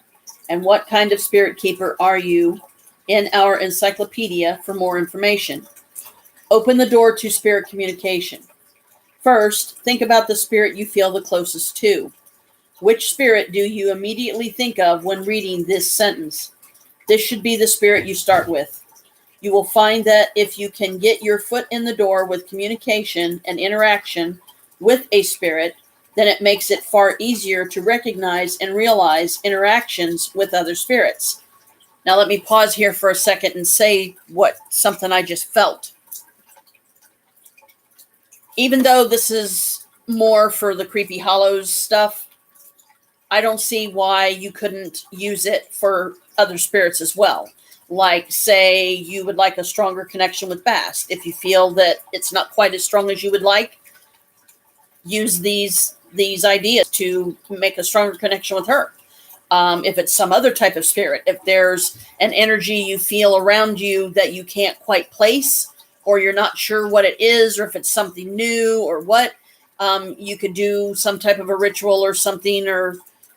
and what kind of spirit keeper are you in our encyclopedia for more information. Open the door to spirit communication. First, think about the spirit you feel the closest to. Which spirit do you immediately think of when reading this sentence? This should be the spirit you start with. You will find that if you can get your foot in the door with communication and interaction with a spirit, then it makes it far easier to recognize and realize interactions with other spirits. Now let me pause here for a second and say something I just felt. Even though this is more for the Creepy Hollows stuff, I don't see why you couldn't use it for other spirits as well. Like, say you would like a stronger connection with Bast. If you feel that it's not quite as strong as you would like, use these ideas to make a stronger connection with her. If it's some other type of spirit, if there's an energy you feel around you that you can't quite place, or you're not sure what it is, or if it's something new or what, you could do some type of a ritual or something,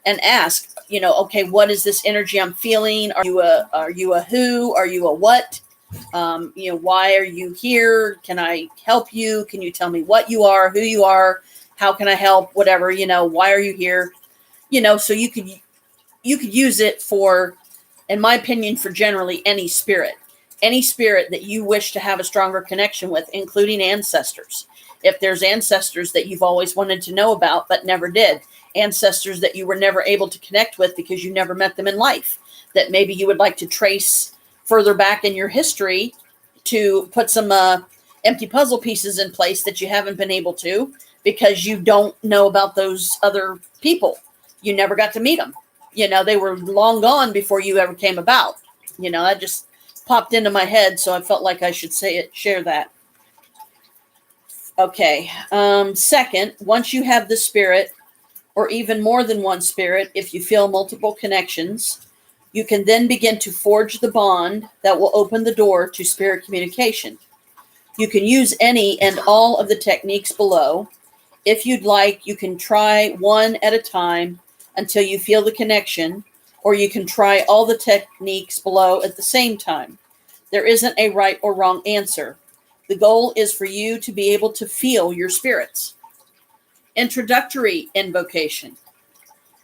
and ask, okay, what is this energy I'm feeling? Are you a who? Are you a what? Why are you here? Can I help you? Can you tell me what you are, who you are? How can I help? Whatever, why are you here? So you could use it for, in my opinion, for generally any spirit that you wish to have a stronger connection with, including ancestors. If there's ancestors that you've always wanted to know about but never did, ancestors that you were never able to connect with because you never met them in life, that maybe you would like to trace further back in your history to put some empty puzzle pieces in place that you haven't been able to because you don't know about those other people. You never got to meet them. They were long gone before you ever came about. That just popped into my head, so I felt like I should share that. Okay. Second, once you have the spirit, or even more than one spirit, if you feel multiple connections, you can then begin to forge the bond that will open the door to spirit communication. You can use any and all of the techniques below. If you'd like, you can try one at a time until you feel the connection, or you can try all the techniques below at the same time. There isn't a right or wrong answer. The goal is for you to be able to feel your spirits. Introductory invocation.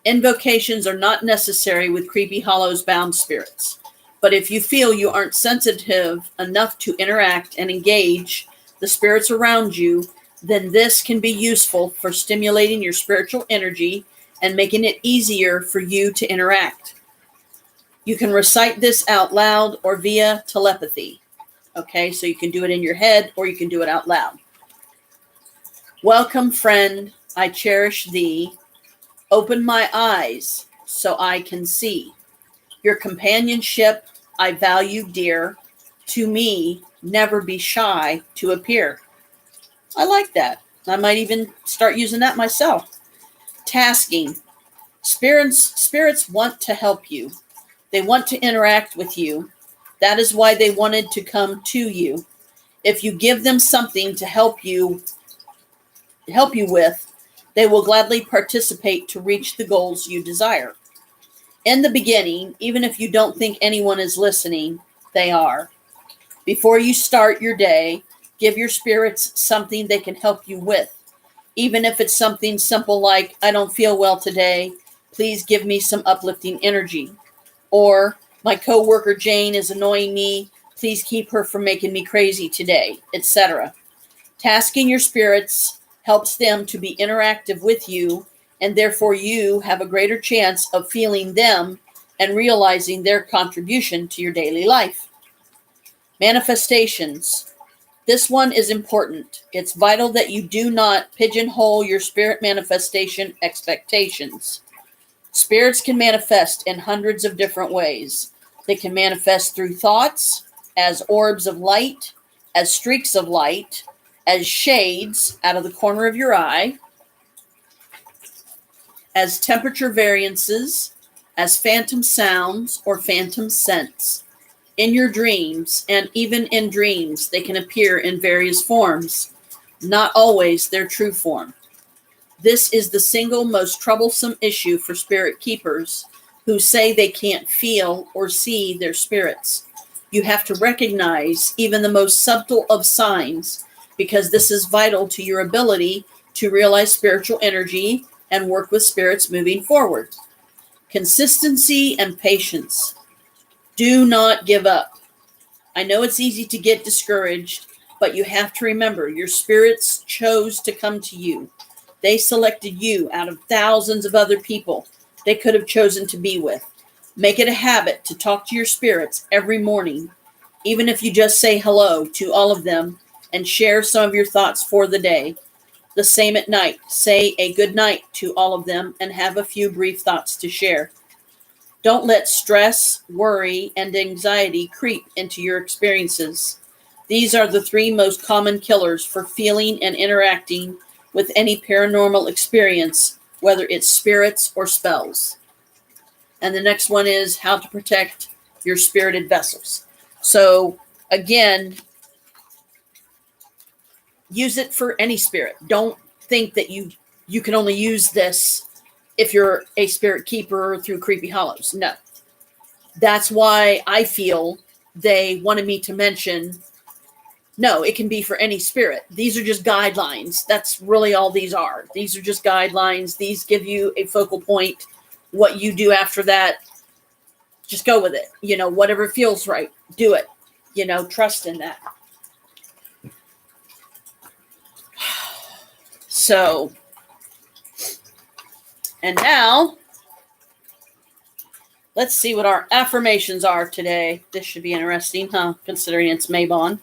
Invocations are not necessary with Creepy Hollow's bound spirits, but if you feel you aren't sensitive enough to interact and engage the spirits around you, then this can be useful for stimulating your spiritual energy and making it easier for you to interact. You can recite this out loud or via telepathy. Okay, so you can do it in your head or you can do it out loud. Welcome, friend. I cherish thee. Open my eyes so I can see. Your companionship I value dear. To me, never be shy to appear. I like that. I might even start using that myself. Tasking. Spirits want to help you. They want to interact with you. That is why they wanted to come to you. If you give them something to help you with, they will gladly participate to reach the goals you desire. In the beginning, even if you don't think anyone is listening, they are. Before you start your day, give your spirits something they can help you with. Even if it's something simple like, I don't feel well today, please give me some uplifting energy. Or, my coworker Jane is annoying me, please keep her from making me crazy today, etc. Tasking your spirits helps them to be interactive with you, and therefore you have a greater chance of feeling them and realizing their contribution to your daily life. Manifestations. This one is important. It's vital that you do not pigeonhole your spirit manifestation expectations. Spirits can manifest in hundreds of different ways. They can manifest through thoughts, as orbs of light, as streaks of light, as shades out of the corner of your eye, as temperature variances, as phantom sounds or phantom scents. In your dreams, and even in dreams, they can appear in various forms, not always their true form. This is the single most troublesome issue for spirit keepers who say they can't feel or see their spirits. You have to recognize even the most subtle of signs, because this is vital to your ability to realize spiritual energy and work with spirits moving forward. Consistency and patience. Do not give up. I know it's easy to get discouraged, but you have to remember your spirits chose to come to you. They selected you out of thousands of other people they could have chosen to be with. Make it a habit to talk to your spirits every morning, even if you just say hello to all of them and share some of your thoughts for the day. The same at night. Say a good night to all of them and have a few brief thoughts to share. Don't let stress, worry, and anxiety creep into your experiences. These are the three most common killers for feeling and interacting with any paranormal experience, whether it's spirits or spells. And the next one is how to protect your spirited vessels. So again, use it for any spirit. Don't think that you can only use this if you're a spirit keeper through Creepy Hollows. No. That's why I feel they wanted me to mention, no, it can be for any spirit. These are just guidelines. That's really all these are. These are just guidelines. These give you a focal point. What you do after that, just go with it. Whatever feels right, do it. Trust in that. So, and now, let's see what our affirmations are today. This should be interesting, huh? Considering it's Mabon.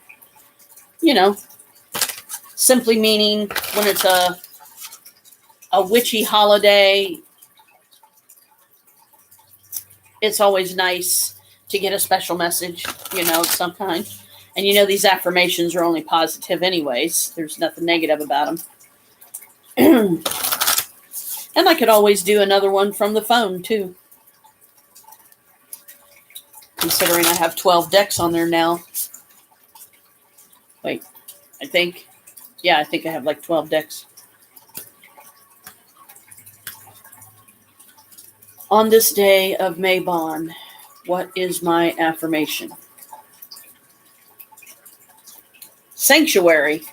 Simply meaning when it's a witchy holiday, it's always nice to get a special message, of some kind. And these affirmations are only positive anyways. There's nothing negative about them. And I could always do another one from the phone too. Considering I have 12 decks on there now. Wait, I think I have like 12 decks. On this day of Mabon, what is my affirmation? Sanctuary.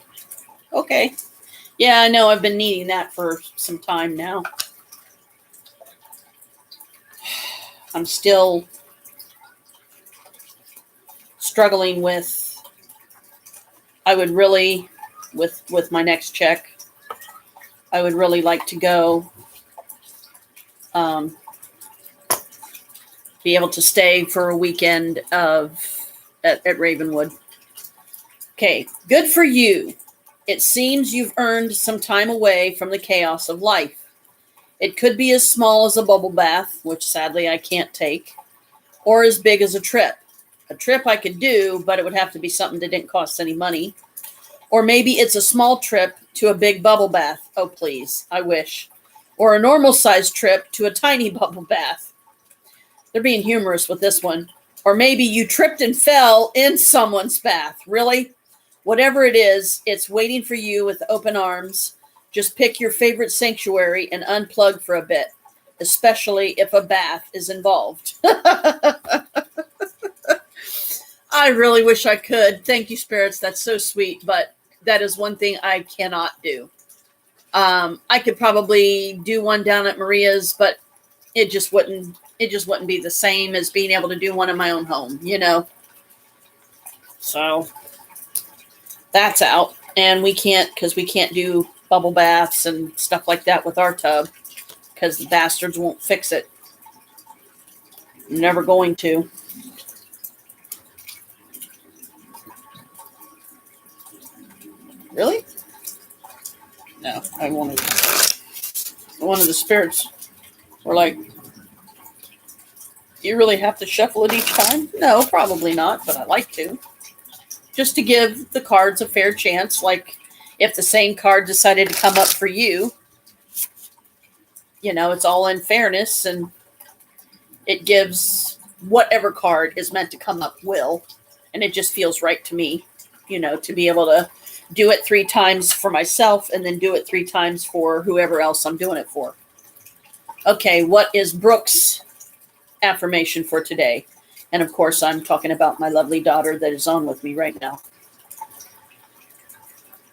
Okay. Yeah, I know I've been needing that for some time now. I'm still struggling with, I would really, with my next check, I would really like to go be able to stay for a weekend at Ravenwood. Okay, good for you. It seems you've earned some time away from the chaos of life. It could be as small as a bubble bath, which sadly I can't take, or as big as a trip. A trip I could do, but it would have to be something that didn't cost any money. Or maybe it's a small trip to a big bubble bath. Oh, please, I wish. Or a normal-sized trip to a tiny bubble bath. They're being humorous with this one. Or maybe you tripped and fell in someone's bath. Really? Whatever it is, it's waiting for you with open arms. Just pick your favorite sanctuary and unplug for a bit, especially if a bath is involved. I really wish I could. Thank you, spirits. That's so sweet, but that is one thing I cannot do. I could probably do one down at Maria's, but it just wouldn't be the same as being able to do one in my own home, So that's out. And we can't do bubble baths and stuff like that with our tub because the bastards won't fix it. Never going to. Really? No, I wanted. One of the spirits were like, "Do you really have to shuffle it each time?" No, probably not, but I like to. Just to give the cards a fair chance. Like, if the same card decided to come up for you, it's all in fairness, and it gives whatever card is meant to come up will. And it just feels right to me, to be able to do it 3 times for myself and then do it 3 times for whoever else I'm doing it for. Okay, what is Brooke's affirmation for today? And of course, I'm talking about my lovely daughter that is on with me right now.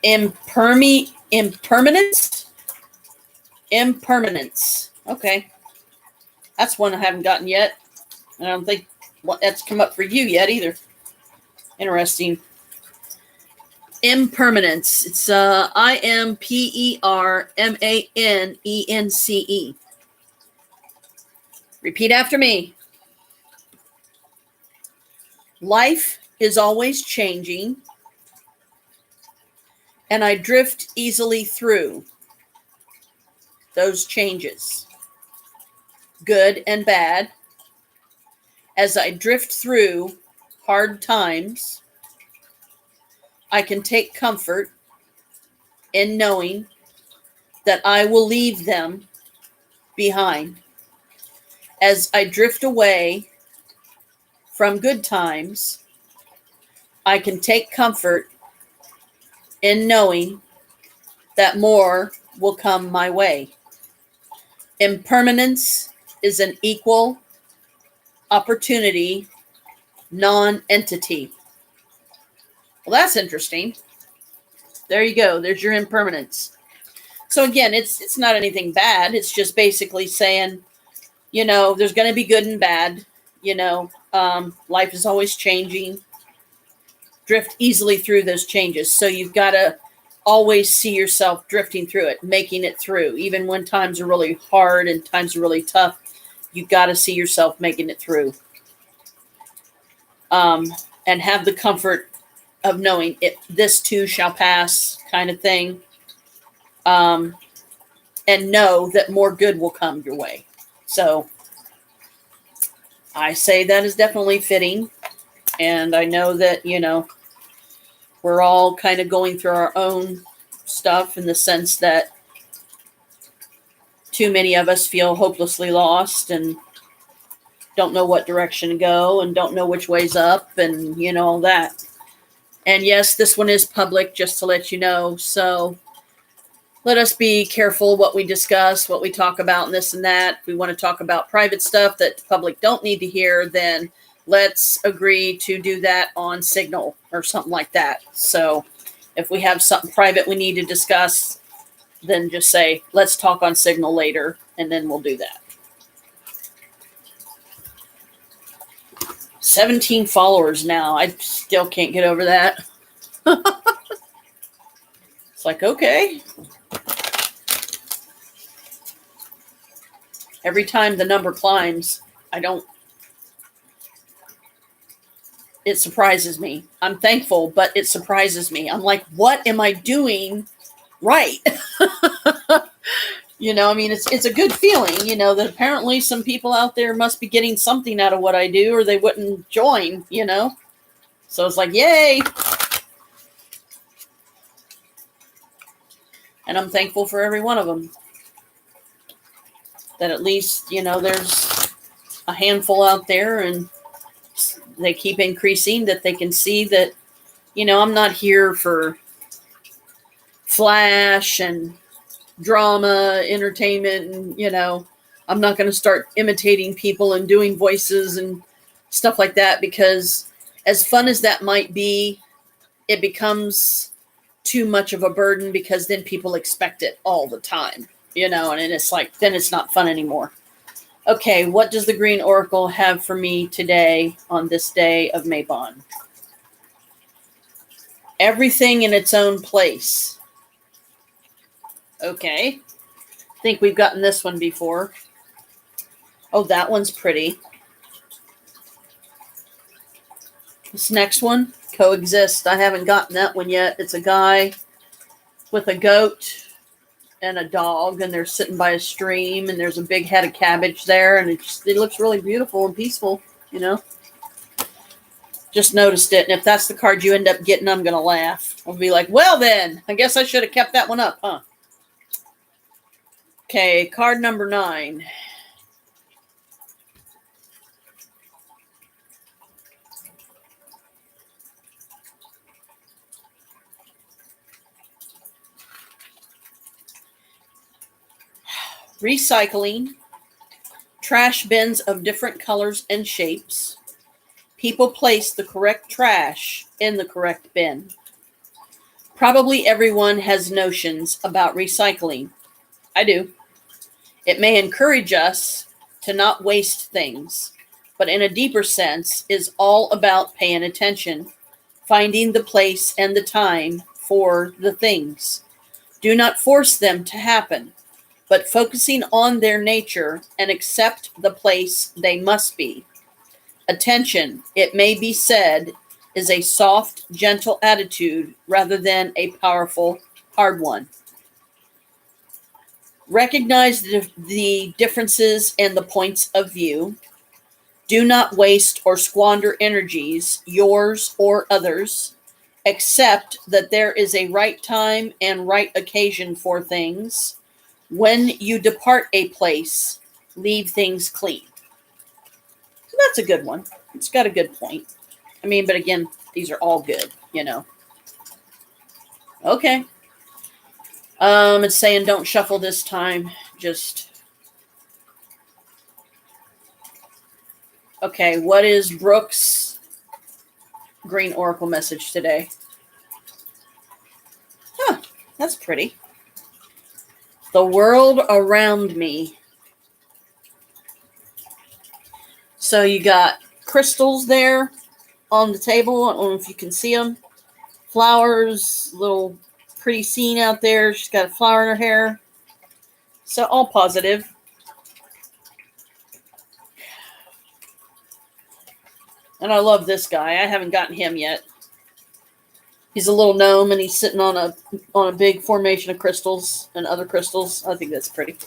Impermanence? Impermanence. Okay. That's one I haven't gotten yet. I don't think that's come up for you yet either. Interesting. Impermanence. It's IMPERMANENCE. Repeat after me. Life is always changing, and I drift easily through those changes, good and bad. As I drift through hard times, I can take comfort in knowing that I will leave them behind. As I drift away from good times, I can take comfort in knowing that more will come my way. Impermanence is an equal opportunity non-entity. Well, that's interesting. There you go. There's your impermanence. So again, it's not anything bad. It's just basically saying, there's going to be good and bad. Life is always changing. Drift easily through those changes. So you've got to always see yourself drifting through it, making it through. Even when times are really hard and times are really tough, you've got to see yourself making it through. And have the comfort of knowing this too shall pass, kind of thing. And know that more good will come your way. So I say that is definitely fitting. And I know that, we're all kind of going through our own stuff in the sense that too many of us feel hopelessly lost and don't know what direction to go and don't know which way's up and, all that. And yes, this one is public, just to let you know. So let us be careful what we discuss, what we talk about, and this and that. If we want to talk about private stuff that the public don't need to hear, then let's agree to do that on Signal or something like that. So if we have something private we need to discuss, then just say, let's talk on Signal later, and then we'll do that. 17 followers now. I still can't get over that. It's like, okay. Every time the number climbs, it surprises me. I'm thankful, but it surprises me. I'm like, what am I doing right? It's a good feeling, that apparently some people out there must be getting something out of what I do or they wouldn't join, So it's like, yay. And I'm thankful for every one of them. That at least, there's a handful out there and they keep increasing, that they can see that, I'm not here for flash and drama, entertainment, and, I'm not going to start imitating people and doing voices and stuff like that, because as fun as that might be, it becomes too much of a burden because then people expect it all the time, and it's like, then it's not fun anymore. Okay, what does the Green Oracle have for me today on this day of Mabon? Everything in its own place. Okay. I think we've gotten this one before. Oh, that one's pretty. This next one, Coexist. I haven't gotten that one yet. It's a guy with a goat and a dog, and they're sitting by a stream, and there's a big head of cabbage there, and it looks really beautiful and peaceful, Just noticed it, and if that's the card you end up getting, I'm going to laugh. I'll be like, well then, I guess I should have kept that one up, huh? Okay, card number 9. Recycling, trash bins of different colors and shapes. People place the correct trash in the correct bin. Probably everyone has notions about recycling. I do. It may encourage us to not waste things, but in a deeper sense is all about paying attention, finding the place and the time for the things. Do not force them to happen, but focusing on their nature and accept the place they must be. Attention, it may be said, is a soft, gentle attitude rather than a powerful, hard one. Recognize the differences and the points of view. Do not waste or squander energies, yours or others. Accept that there is a right time and right occasion for things. When you depart a place, leave things clean. So that's a good one. It's got a good point. But again, these are all good, Okay. It's saying don't shuffle this time. Okay, what is Brooks green oracle message today. Huh, that's pretty. The world around me. So you got crystals there on the table. I don't know if you can see them. Flowers, little pretty scene out there. She's got a flower in her hair. So all positive. And I love this guy. I haven't gotten him yet. He's a little gnome and he's sitting on a big formation of crystals and other crystals. I think that's pretty.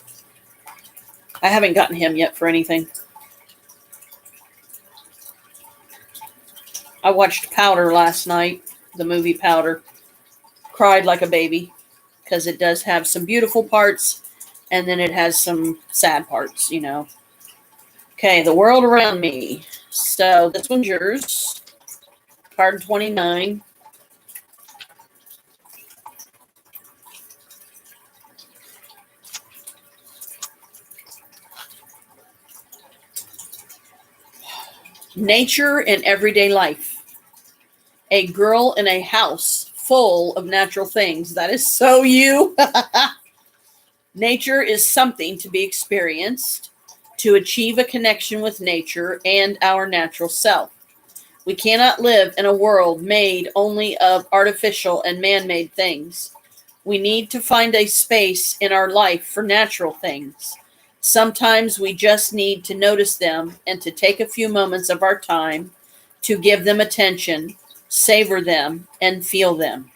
I haven't gotten him yet for anything. I watched Powder last night, the movie Powder. Cried like a baby because it does have some beautiful parts and then it has some sad parts, you know. Okay, the world around me. So this one's yours. Card 29. Nature and everyday life. A girl in a house full of natural things. That is so you. Nature is something to be experienced to achieve a connection with nature and our natural self. We cannot live in a world made only of artificial and man-made things. We need to find a space in our life for natural things. Sometimes we just need to notice them and to take a few moments of our time to give them attention, savor them, and feel them.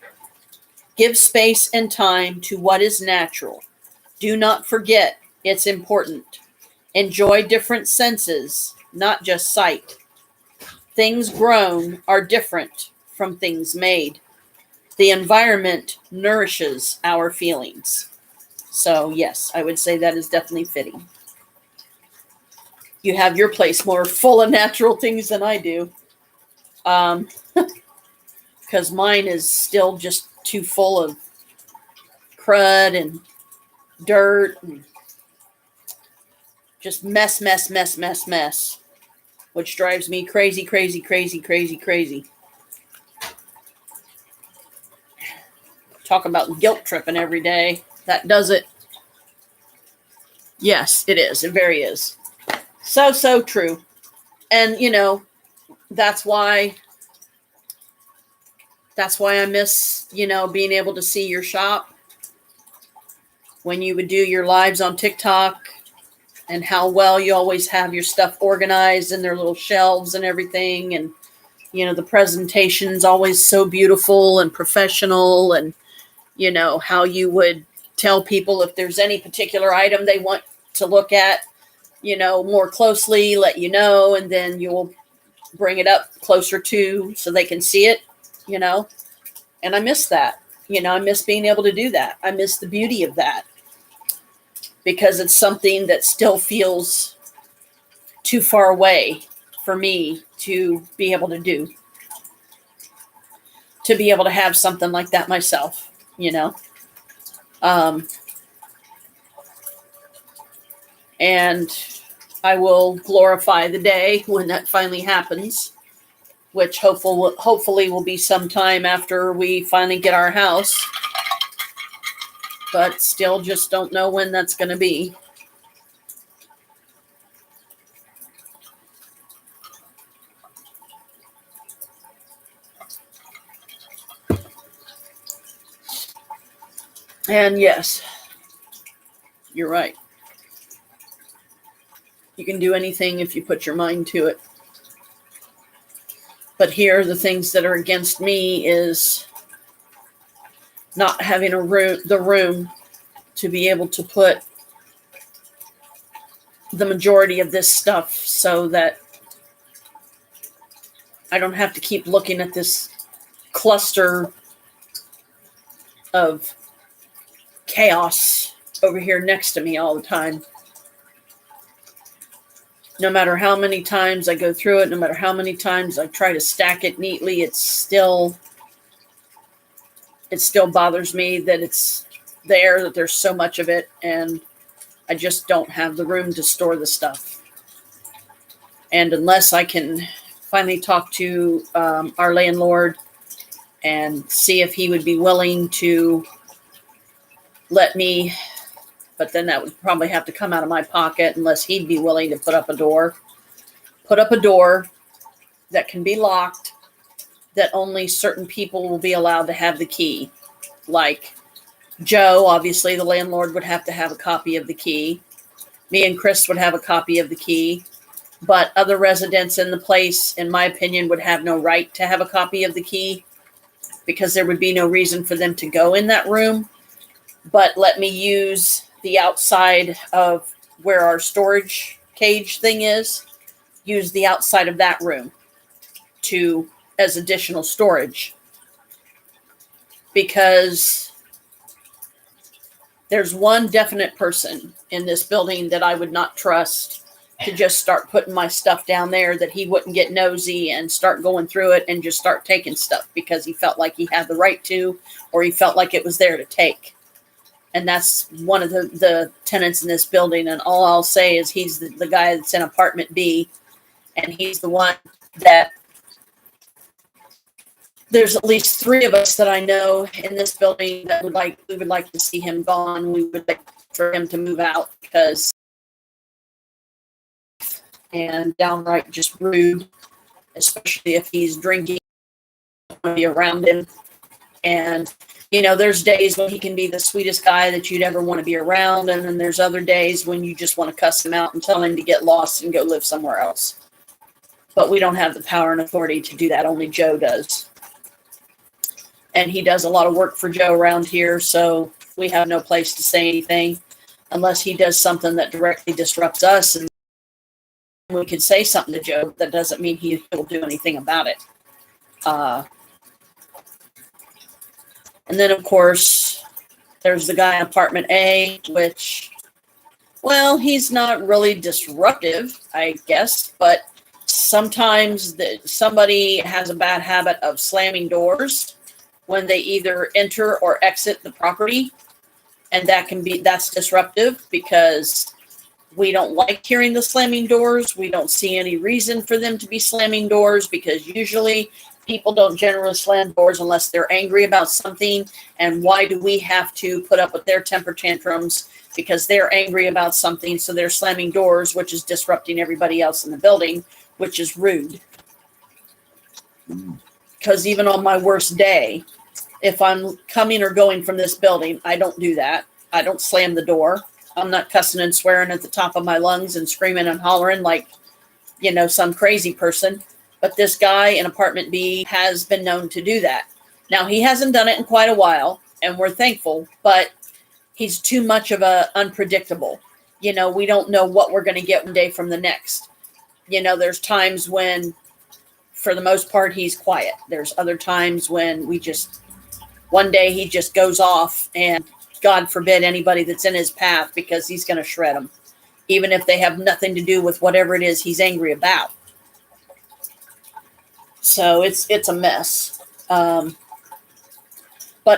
Give space and time to what is natural. Do not forget it's important. Enjoy different senses, not just sight. Things grown are different from things made. The environment nourishes our feelings. So yes, I would say that is definitely fitting. You have your place more full of natural things than I do. Because mine is still just too full of crud and dirt and just mess, which drives me crazy. Talk about guilt tripping every day. That does it. Yes, it is. It very is. So true. And, you know, that's why I miss, you know, being able to see your shop when you would do your lives on TikTok and how well you always have your stuff organized in their little shelves and everything. And, you know, the presentation's always so beautiful and professional, and, you know, how you would tell people if there's any particular item they want to look at, you know, more closely, let you know, and then you'll bring it up closer to so they can see it, you know. And I miss that. You know, I miss being able to do that. I miss the beauty of that because it's something that still feels too far away for me to be able to do, to be able to have something like that myself, you know. And I will glorify the day when that finally happens, which hopefully will be sometime after we finally get our house, but still just don't know when that's going to be. And yes, you're right. You can do anything if you put your mind to it. But here, the things that are against me is not having the room to be able to put the majority of this stuff so that I don't have to keep looking at this cluster of chaos over here next to me all the time. No matter how many times I go through it, no matter how many times I try to stack it neatly, it still bothers me that it's there, that there's so much of it, and I just don't have the room to store the stuff. And unless I can finally talk to our landlord and see if he would be willing to let me, but then that would probably have to come out of my pocket unless he'd be willing to put up a door. Put up a door that can be locked, that only certain people will be allowed to have the key. Like Joe, obviously, the landlord would have to have a copy of the key. Me and Chris would have a copy of the key. But other residents in the place, in my opinion, would have no right to have a copy of the key because there would be no reason for them to go in that room. But let me use the outside of where our storage cage thing is, use the outside of that room as additional storage. Because there's one definite person in this building that I would not trust to just start putting my stuff down there, that he wouldn't get nosy and start going through it and just start taking stuff because he felt like he had the right to, or he felt like it was there to take. And that's one of the tenants in this building. And all I'll say is he's the guy that's in apartment B. And he's the one that there's at least 3 of us that I know in this building that we would like to see him gone. We would like for him to move out because and downright just rude, especially if he's drinking. I don't want to be around him. And there's days when he can be the sweetest guy that you'd ever want to be around, and then there's other days when you just want to cuss him out and tell him to get lost and go live somewhere else. But we don't have the power and authority to do that. Only Joe does. And he does a lot of work for Joe around here, so we have no place to say anything unless he does something that directly disrupts us, and we could say something to Joe. That doesn't mean he'll do anything about it. And then, of course, there's the guy in apartment A, which, well, he's not really disruptive, I guess, but sometimes somebody has a bad habit of slamming doors when they either enter or exit the property. And that's disruptive because we don't like hearing the slamming doors. We don't see any reason for them to be slamming doors because usually people don't generally slam doors unless they're angry about something. And why do we have to put up with their temper tantrums? Because they're angry about something, so they're slamming doors, which is disrupting everybody else in the building, which is rude. Because even on my worst day, if I'm coming or going from this building, I don't do that. I don't slam the door. I'm not cussing and swearing at the top of my lungs and screaming and hollering like, some crazy person. But this guy in apartment B has been known to do that. Now, he hasn't done it in quite a while, and we're thankful, but he's too much of a unpredictable. We don't know what we're going to get one day from the next. There's times when, for the most part, he's quiet. There's other times when one day he just goes off, and God forbid anybody that's in his path, because he's going to shred them, even if they have nothing to do with whatever it is he's angry about. So it's a mess. But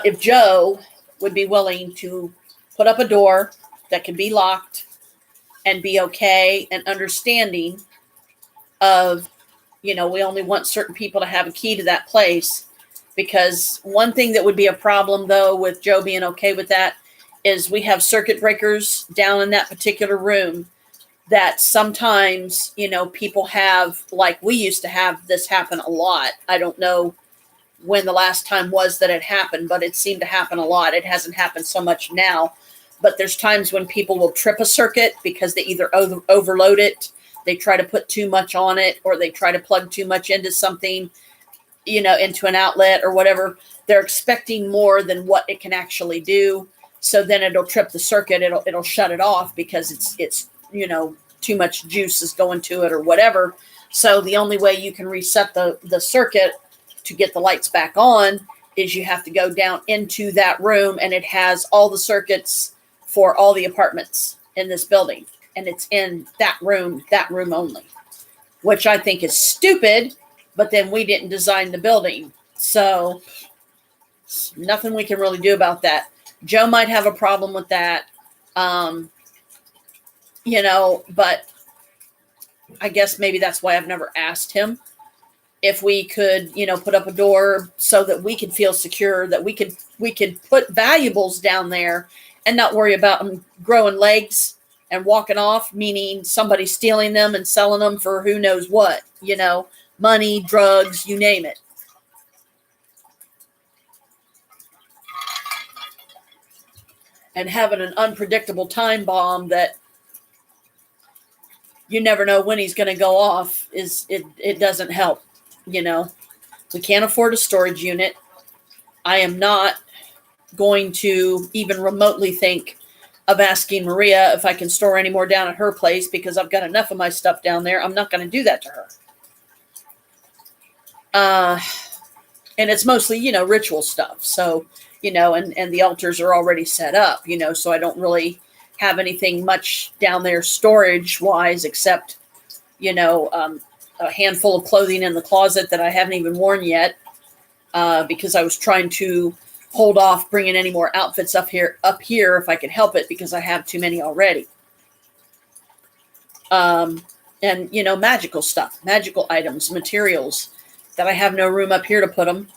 if Joe would be willing to put up a door that can be locked and be okay and understanding of, we only want certain people to have a key to that place. Because one thing that would be a problem, though, with Joe being okay with that is we have circuit breakers down in that particular room that sometimes, people have, like we used to have this happen a lot. I don't know when the last time was that it happened, but it seemed to happen a lot. It hasn't happened so much now, but there's times when people will trip a circuit because they either overload it, they try to put too much on it, or they try to plug too much into something, into an outlet or whatever. They're expecting more than what it can actually do. So then it'll trip the circuit. It'll shut it off because it's too much juice is going to it or whatever. So the only way you can reset the circuit to get the lights back on is you have to go down into that room, and it has all the circuits for all the apartments in this building. And it's in that room only, which I think is stupid, but then we didn't design the building. So nothing we can really do about that. Joe might have a problem with that. But I guess maybe that's why I've never asked him if we could, put up a door so that we could feel secure, that we could put valuables down there and not worry about them growing legs and walking off, meaning somebody stealing them and selling them for who knows what, money, drugs, you name it. And having an unpredictable time bomb that you never know when he's going to go off it doesn't help. We can't afford a storage unit. I am not going to even remotely think of asking Maria if I can store any more down at her place because I've got enough of my stuff down there. I'm not going to do that to her. And it's mostly, ritual stuff. So, and the altars are already set up, so I don't really have anything much down there storage wise, except, a handful of clothing in the closet that I haven't even worn yet, because I was trying to hold off bringing any more outfits up here if I could help it, because I have too many already. And, magical stuff, magical items, materials that I have no room up here to put them.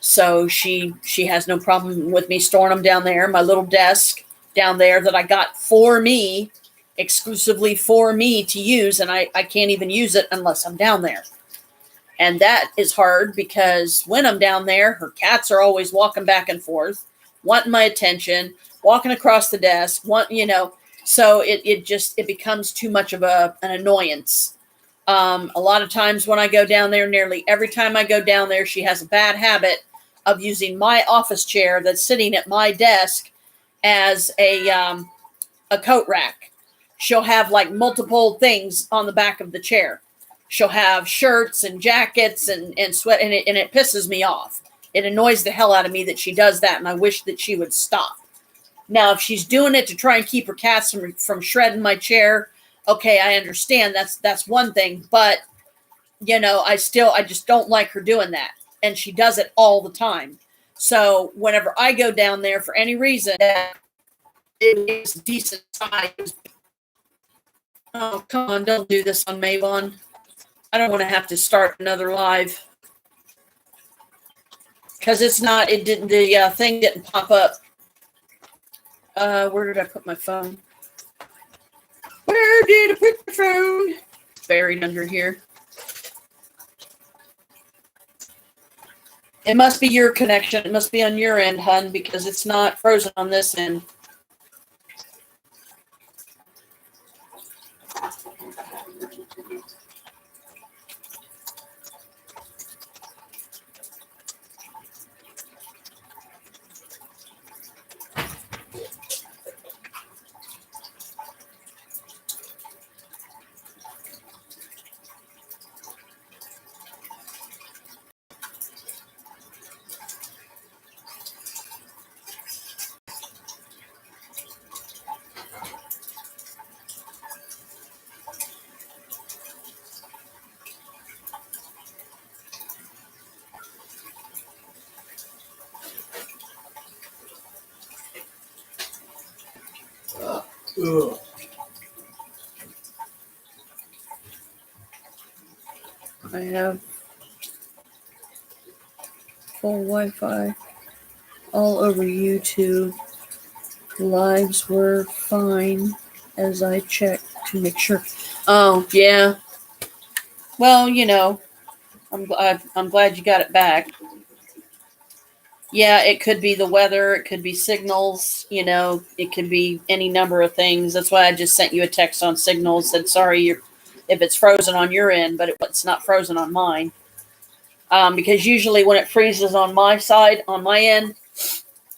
So she has no problem with me storing them down there. My little desk down there that I got for me, exclusively for me to use. And I can't even use it unless I'm down there. And that is hard because when I'm down there, her cats are always walking back and forth, wanting my attention, walking across the desk, so it becomes too much of an annoyance. A lot of times when I go down there, nearly every time I go down there, she has a bad habit of using my office chair that's sitting at my desk as a coat rack. She'll have like multiple things on the back of the chair. She'll have shirts and jackets and sweat, and it pisses me off. It annoys the hell out of me that she does that, and I wish that she would stop. Now, if she's doing it to try and keep her cats from shredding my chair, okay, I understand. That's one thing, but I just don't like her doing that, and she does it all the time. So whenever I go down there for any reason, it is decent size. Oh, come on, don't do this on Mabon. I don't want to have to start another live because the thing didn't pop up. Where did I put my phone? Where did I put my phone? It's buried under here. It must be your connection. It must be on your end, hun, because it's not frozen on this end. Ugh. I have full Wi-Fi all over YouTube. Lives were fine as I checked to make sure. Oh, yeah. Well, I'm glad you got it back. Yeah, it could be the weather. It could be signals. It could be any number of things. That's why I just sent you a text on Signals. Said, sorry, if it's frozen on your end, but it's not frozen on mine. Because usually when it freezes on my side, on my end,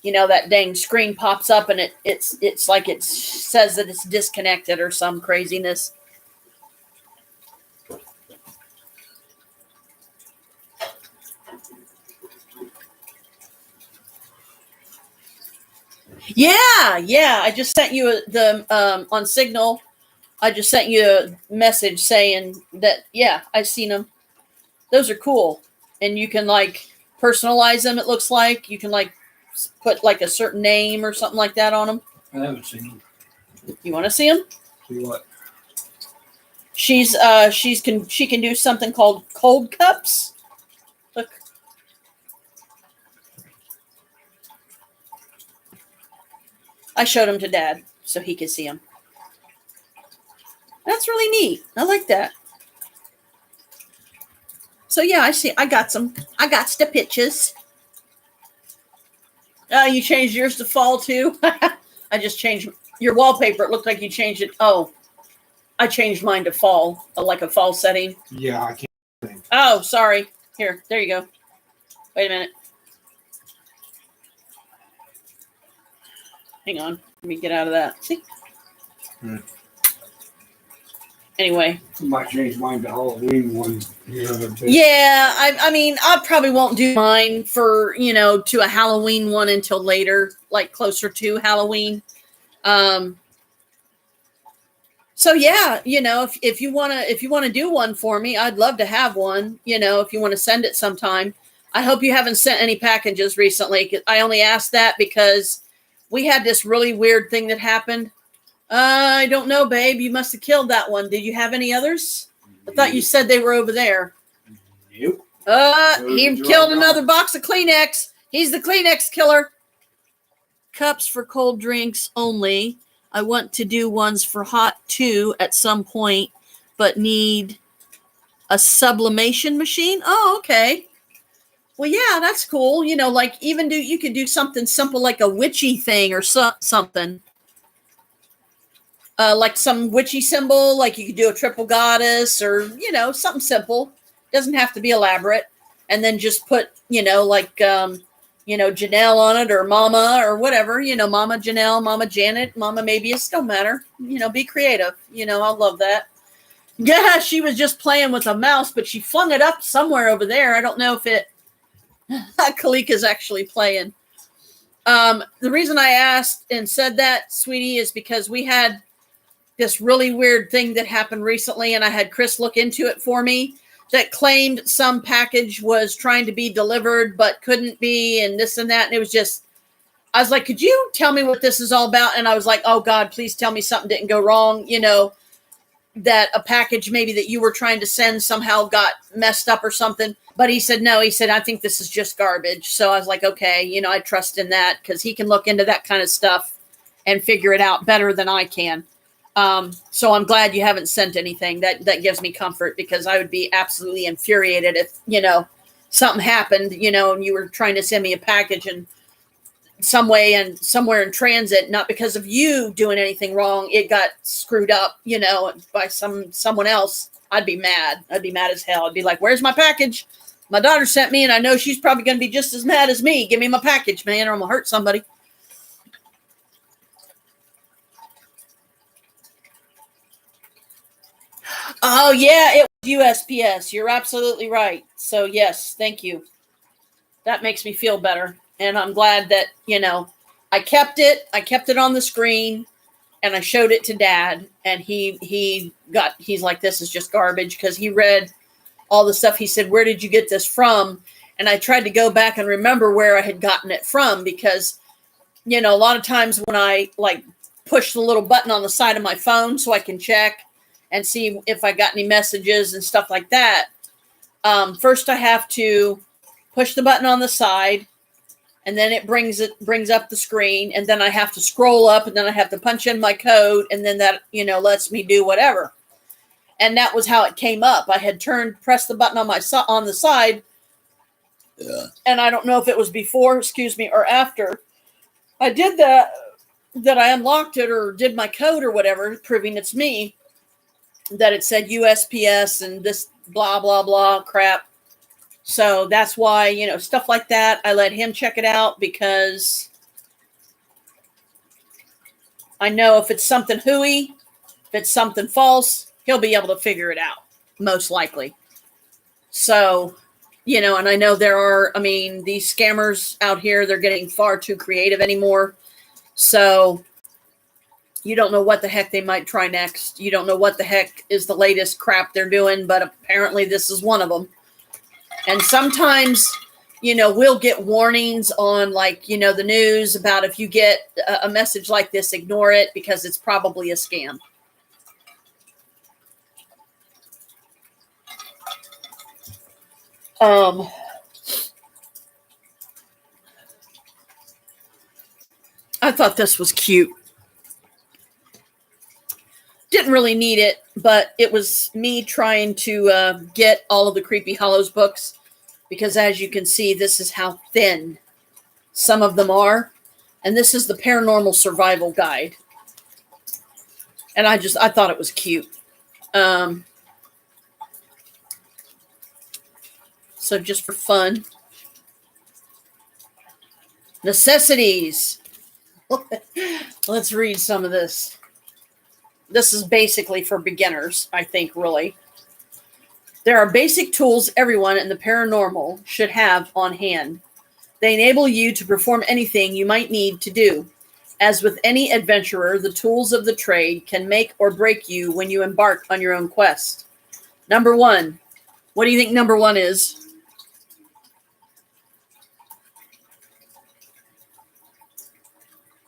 that dang screen pops up and it's like it says that it's disconnected or some craziness. Yeah. I just sent you on Signal. I just sent you a message saying that, yeah, I've seen them. Those are cool. And you can personalize them. It looks like you can put a certain name or something like that on them. I haven't seen them. You want to see them? See what? She can do something called cold cups. I showed them to Dad so he could see them. That's really neat. I like that. So yeah, I see. I got some. I got the pictures. You changed yours to fall too. I just changed your wallpaper. It looked like you changed it. Oh, I changed mine to fall, like a fall setting. Yeah, I can't think. Oh, sorry. Here, there you go. Wait a minute. Hang on. Let me get out of that. See? Anyway. I might change mine to Halloween one. Yeah, I mean, I probably won't do mine for, to a Halloween one until later, like closer to Halloween. So yeah, if you wanna do one for me, I'd love to have one. If you want to send it sometime. I hope you haven't sent any packages recently. I only asked that because we had this really weird thing that happened. I don't know, babe. You must have killed that one. Did you have any others? I thought you said they were over there. Nope. He killed another box of Kleenex. He's the Kleenex killer. Cups for cold drinks only. I want to do ones for hot too at some point, but need a sublimation machine. Oh, okay. Well, yeah, that's cool. Like you could do something simple like a witchy thing or something. Like some witchy symbol, like you could do a triple goddess or, something simple. Doesn't have to be elaborate. And then just put, Janelle on it or Mama or whatever, Mama Janelle, Mama Janet, Mama Mabius, don't matter. Be creative. I love that. Yeah, she was just playing with a mouse, but she flung it up somewhere over there. I don't know if Kalika's actually playing. The reason I asked and said that, sweetie, is because we had this really weird thing that happened recently, and I had Chris look into it for me, that claimed some package was trying to be delivered but couldn't be, and this and that. And it was just, I was like, could you tell me what this is all about? And I was like, oh God, please tell me something didn't go wrong. That a package maybe that you were trying to send somehow got messed up or something. But he said, no, he said, I think this is just garbage. So I was like, okay, I trust in that because he can look into that kind of stuff and figure it out better than I can. So I'm glad you haven't sent anything. That gives me comfort because I would be absolutely infuriated if, something happened, and you were trying to send me a package and some way and somewhere in transit, not because of you doing anything wrong, it got screwed up, by someone else. I'd be mad. I'd be mad as hell. I'd be like, where's my package? My daughter sent me, and I know she's probably going to be just as mad as me. Give me my package, man, or I'm going to hurt somebody. Oh, yeah, it was USPS. You're absolutely right. So, yes, thank you. That makes me feel better. And I'm glad that, I kept it. I kept it on the screen, and I showed it to Dad. And he's like, this is just garbage, because he read all the stuff. He said, where did you get this from? And I tried to go back and remember where I had gotten it from, because, a lot of times when I push the little button on the side of my phone so I can check and see if I got any messages and stuff like that. First I have to push the button on the side, and then it brings up the screen, and then I have to scroll up, and then I have to punch in my code, and then that, lets me do whatever. And that was how it came up. I had pressed the button on the side. Yeah. And I don't know if it was before, or after I did that I unlocked it or did my code or whatever, proving it's me, that it said USPS and this blah, blah, blah crap. So that's why, stuff like that, I let him check it out, because I know if it's something hooey, if it's something false, he'll be able to figure it out, most likely. So, and I know these scammers out here, they're getting far too creative anymore. So you don't know what the heck they might try next. You don't know what the heck is the latest crap they're doing, but apparently this is one of them. And sometimes, we'll get warnings on the news about, if you get a message like this, ignore it, because it's probably a scam. I thought this was cute. Didn't really need it, but it was me trying to get all of the Creepy Hollows books, because as you can see, this is how thin some of them are. And this is the Paranormal Survival Guide. And I thought it was cute. So just for fun. Necessities. Let's read some of this. This is basically for beginners, I think, really. There are basic tools everyone in the paranormal should have on hand. They enable you to perform anything you might need to do. As with any adventurer, the tools of the trade can make or break you when you embark on your own quest. Number one. What do you think number one is?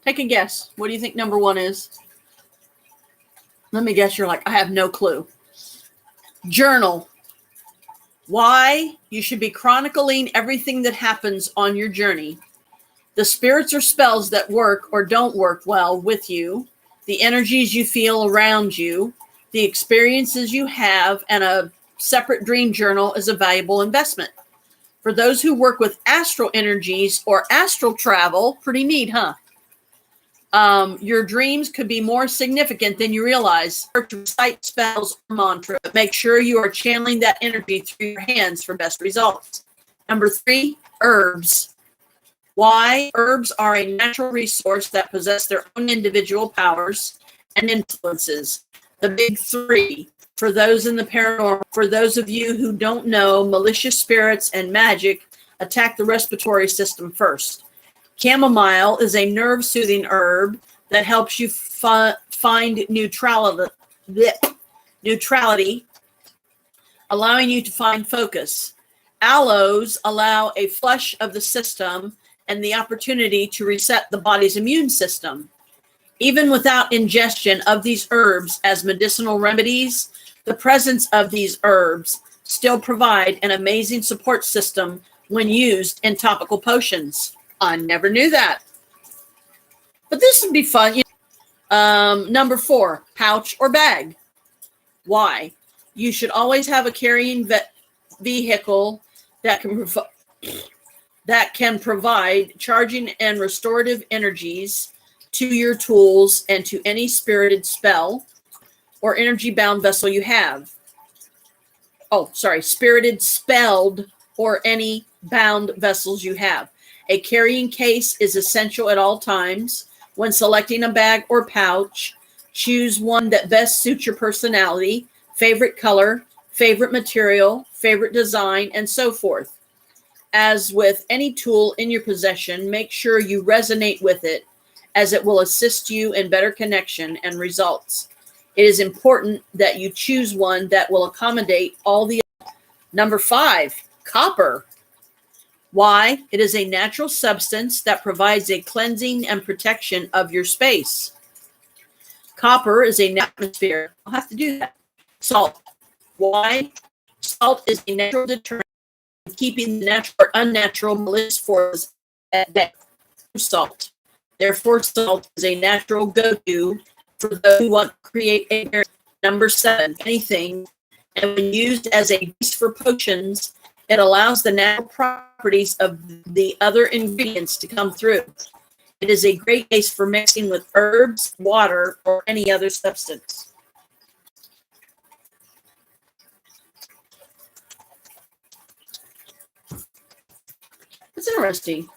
Take a guess. What do you think number one is? Let me guess, you're like, I have no clue. Journal. Why? You should be chronicling everything that happens on your journey. The spirits or spells that work or don't work well with you, the energies you feel around you, the experiences you have, and a separate dream journal is a valuable investment. For those who work with astral energies or astral travel, pretty neat, huh? Your dreams could be more significant than you realize. Recite spells or mantra, but make sure you are channeling that energy through your hands for best results. Number three, herbs. Why? Herbs are a natural resource that possess their own individual powers and influences. The big three. For those in the paranormal, for those of you who don't know, malicious spirits and magic attack the respiratory system first. Chamomile is a nerve-soothing herb that helps you find neutrality, allowing you to find focus. Aloes allow a flush of the system and the opportunity to reset the body's immune system. Even without ingestion of these herbs as medicinal remedies, the presence of these herbs still provide an amazing support system when used in topical potions. I never knew that. But this would be fun. Number four, pouch or bag. Why? You should always have a carrying vehicle that can provide charging and restorative energies to your tools and to any spirited spell or energy-bound vessel you have. Spirited, spelled, or any bound vessels you have. A carrying case is essential at all times. When selecting a bag or pouch, choose one that best suits your personality, favorite color, favorite material, favorite design, and so forth. As with any tool in your possession, make sure you resonate with it, as it will assist you in better connection and results. It is important that you choose one that will accommodate all the. Number five, copper. Why? It is a natural substance that provides a cleansing and protection of your space. Copper is an atmosphere. I'll have to do that. Salt. Why? Salt is a natural deterrent of keeping the natural or unnatural malicious forces at bay. Salt. Therefore, salt is a natural go-to for those who want to create a barrier. Number seven, anything. And when used as a base for potions, it allows the natural properties of the other ingredients to come through. It is a great base for mixing with herbs, water, or any other substance. It's interesting.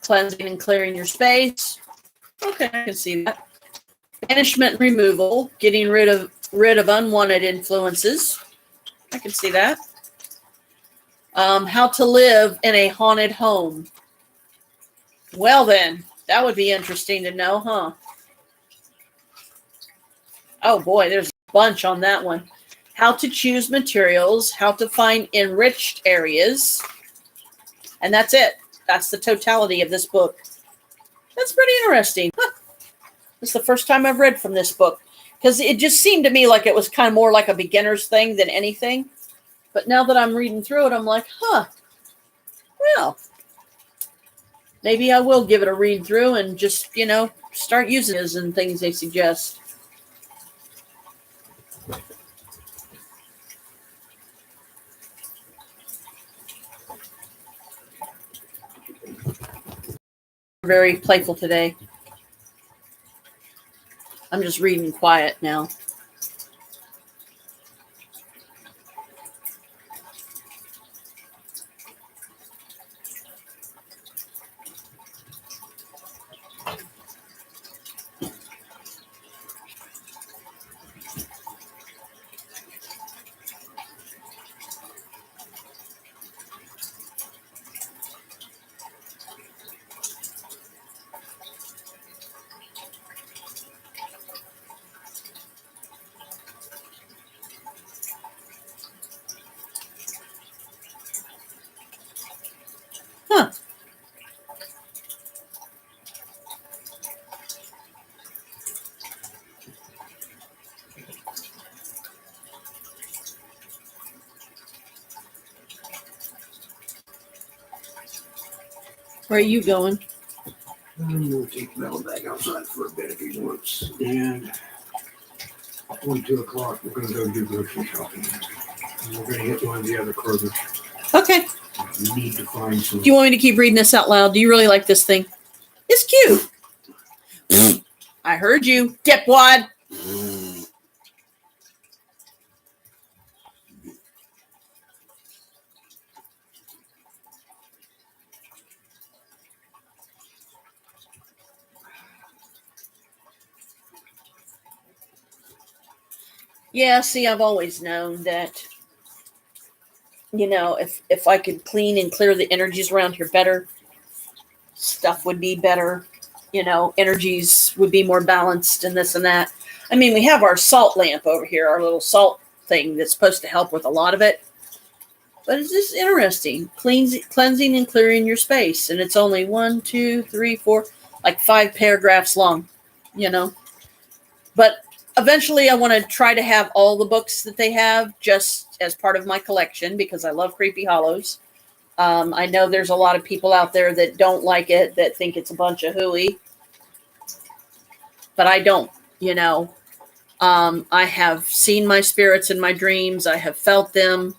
Cleansing and clearing your space. Okay, I can see that. Banishment and removal, getting rid of unwanted influences. I can see that. How to live in a haunted home. Well then, that would be interesting to know, huh? Oh boy, there's a bunch on that one. How to choose materials, how to find enriched areas. And that's it. That's the totality of this book. That's pretty interesting. Huh. This is the first time I've read from this book, because it just seemed to me like it was kind of more like a beginner's thing than anything. But now that I'm reading through it, I'm like, huh, well, maybe I will give it a read through and just, start using it and things they suggest. Very playful today. I'm just reading quiet now. Huh. Where are you going? I'm going to take Mel back outside for a bit if he wants. And 2 o'clock, we're going to go do grocery shopping. And we're going to hit one of the other Krogers. Okay. We need to find some. Do you want me to keep reading this out loud? Do you really like this thing? It's cute. I heard you, dipwad. Yeah, see, I've always known that, if I could clean and clear the energies around here better, stuff would be better. Energies would be more balanced and this and that. I mean, we have our salt lamp over here, our little salt thing that's supposed to help with a lot of it. But it's just interesting. Cleansing and clearing your space. And it's only 1, 2, 3, 4, like 5 paragraphs long, But eventually I want to try to have all the books that they have just as part of my collection because I love Creepy Hollows. I know there's a lot of people out there that don't like it, that think it's a bunch of hooey. But I don't, I have seen my spirits in my dreams. I have felt them.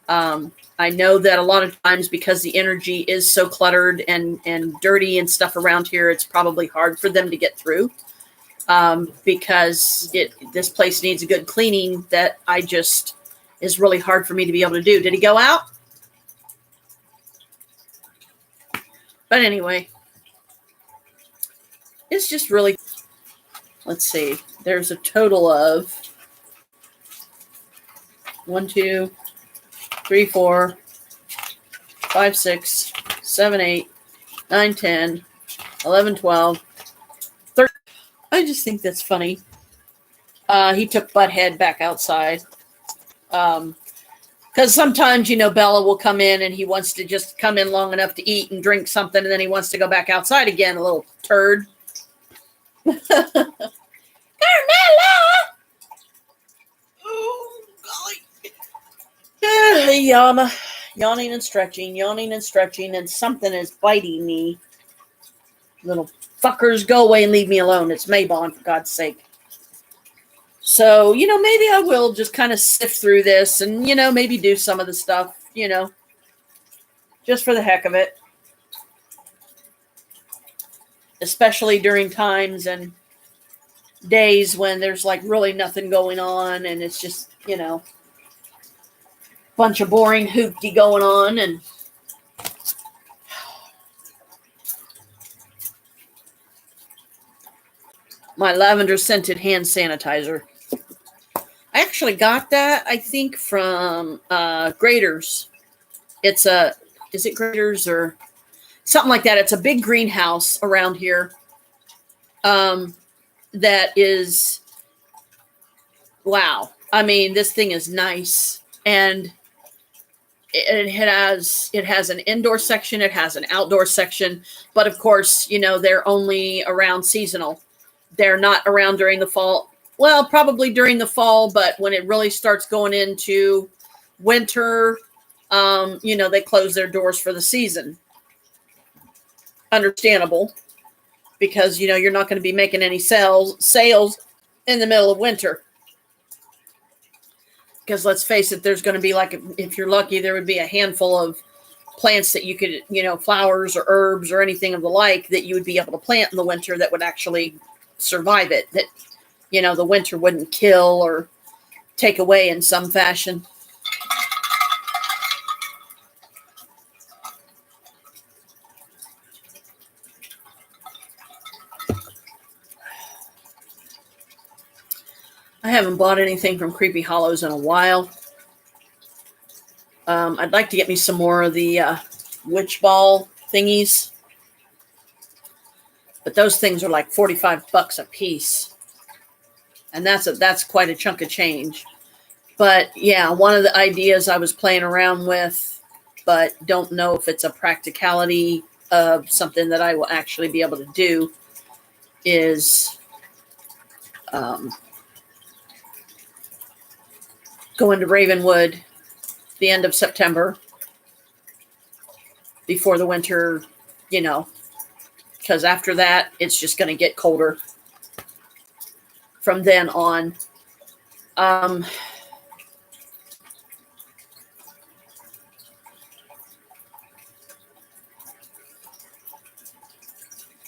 I know that a lot of times because the energy is so cluttered and dirty and stuff around here, it's probably hard for them to get through. Because this place needs a good cleaning that is really hard for me to be able to do. Did he go out? But anyway, it's just really, let's see, there's a total of 1, 2, 3, 4, 5, 6, 7, 8, 9, 10, 11, 12, 13. I just think that's funny. He took Butthead back outside. Because sometimes, Bella will come in and he wants to just come in long enough to eat and drink something, and then he wants to go back outside again, a little turd. Carmela! Oh, golly. Yawning and stretching, and something is biting me. Little fuckers, go away and leave me alone. It's Mabon, for God's sake. So, maybe I will just kind of sift through this and, maybe do some of the stuff, just for the heck of it. Especially during times and days when there's like really nothing going on and it's just, bunch of boring hoopty going on and my lavender scented hand sanitizer. I actually got that, I think, from Graders. Is it Graders or something like that? It's a big greenhouse around here. That is, wow. I mean, this thing is nice. And it has an indoor section. It has an outdoor section. But of course, they're only around seasonal. They're not around during the fall. Well, probably during the fall, but when it really starts going into winter, they close their doors for the season. understandable because, you're not going to be making any sales in the middle of winter. Because let's face it, there's going to be, like, if you're lucky, there would be a handful of plants that you could, flowers or herbs or anything of the like that you would be able to plant in the winter that would actually survive it, that, the winter wouldn't kill or take away in some fashion. I haven't bought anything from Creepy Hollows in a while. I'd like to get me some more of the witch ball thingies. But those things are like $45 a piece. And that's quite a chunk of change. But yeah, one of the ideas I was playing around with, but don't know if it's a practicality of something that I will actually be able to do, is going to Ravenwood the end of September before the winter, because after that, it's just going to get colder from then on.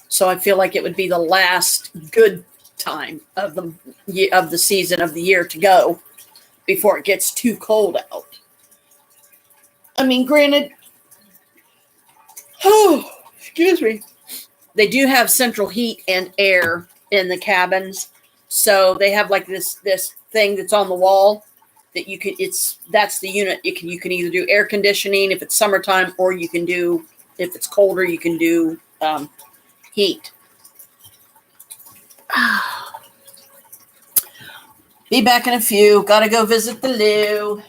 So I feel like it would be the last good time of the season of the year to go before it gets too cold out. I mean, granted, excuse me, they do have central heat and air in the cabins, so they have like this thing that's on the wall that that's the unit. You can either do air conditioning if it's summertime, or you can do, if it's colder, you can do heat. Be back in a few. Gotta go visit the loo.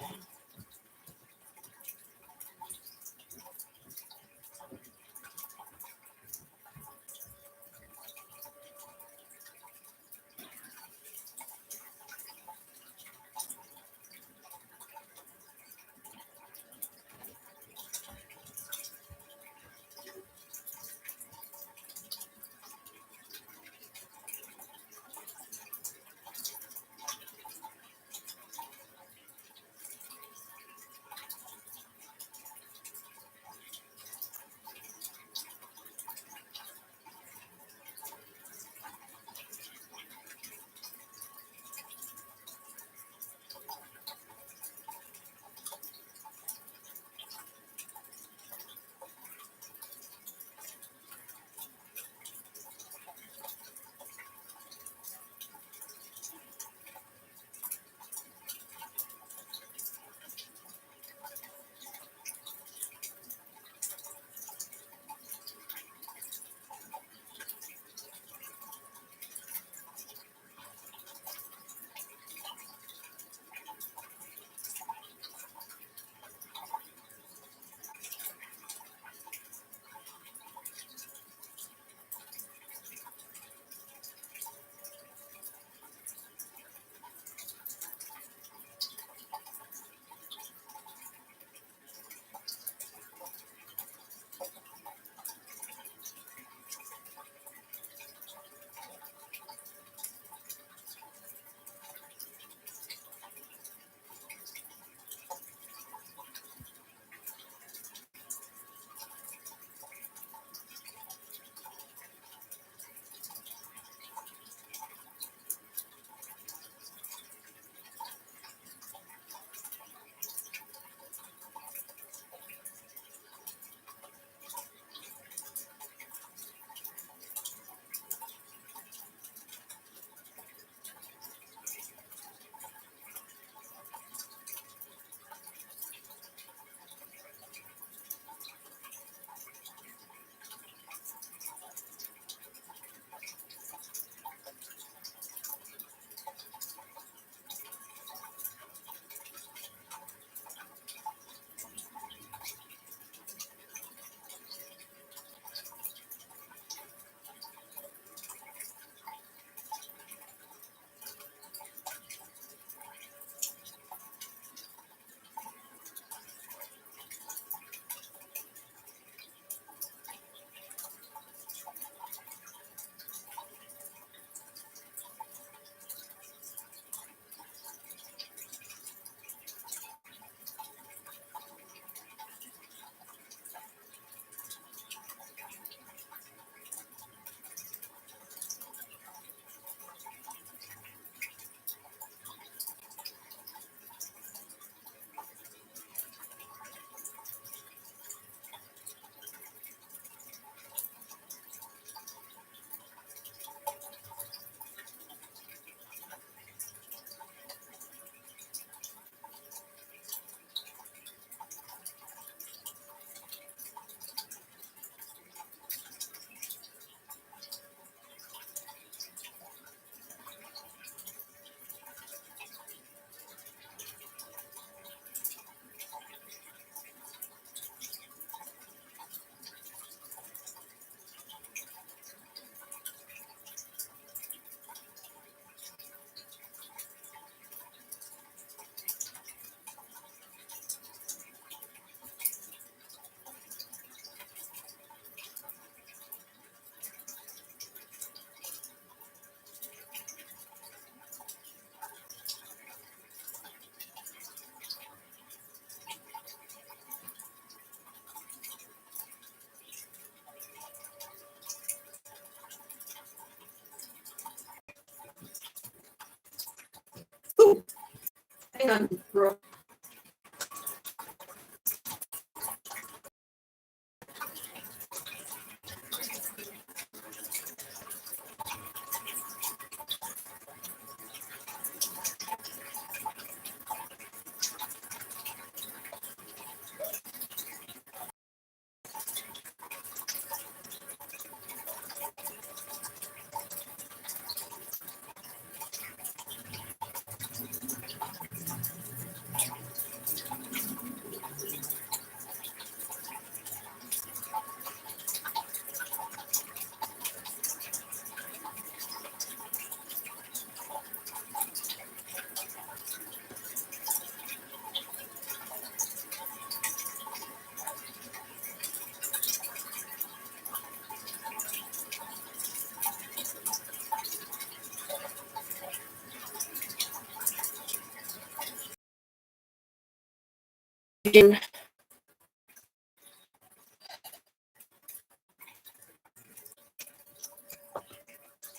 Hang on, girl.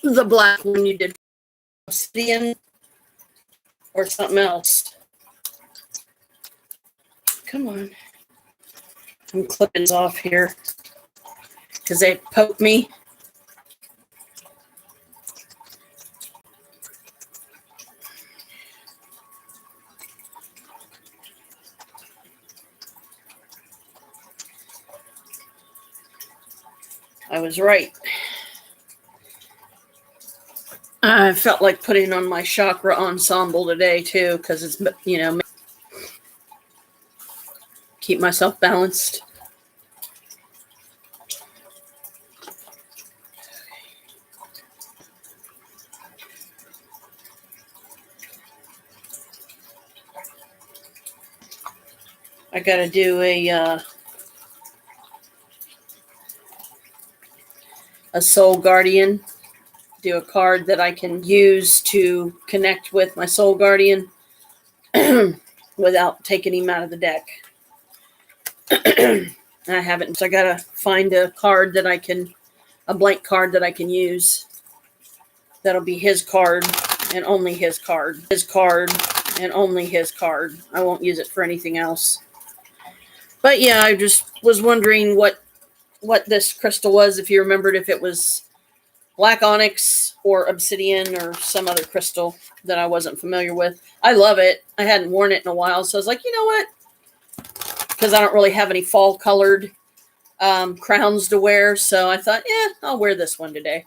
The black one you did obsidian or something else. Come on. I'm clippings off here because they poked me. I was right. I felt like putting on my chakra ensemble today too, because it's, keep myself balanced. I got to do a soul guardian, do a card that I can use to connect with my soul guardian without taking him out of the deck. I haven't, so I got to find a card that a blank card that I can use. That'll be his card and only his card. His card and only his card. I won't use it for anything else. But yeah, I just was wondering what this crystal was, if you remembered, if it was black onyx or obsidian or some other crystal that I wasn't familiar with. I love it. I hadn't worn it in a while, so I was like, you know what? Because I don't really have any fall colored crowns to wear, so I thought, yeah, I'll wear this one today.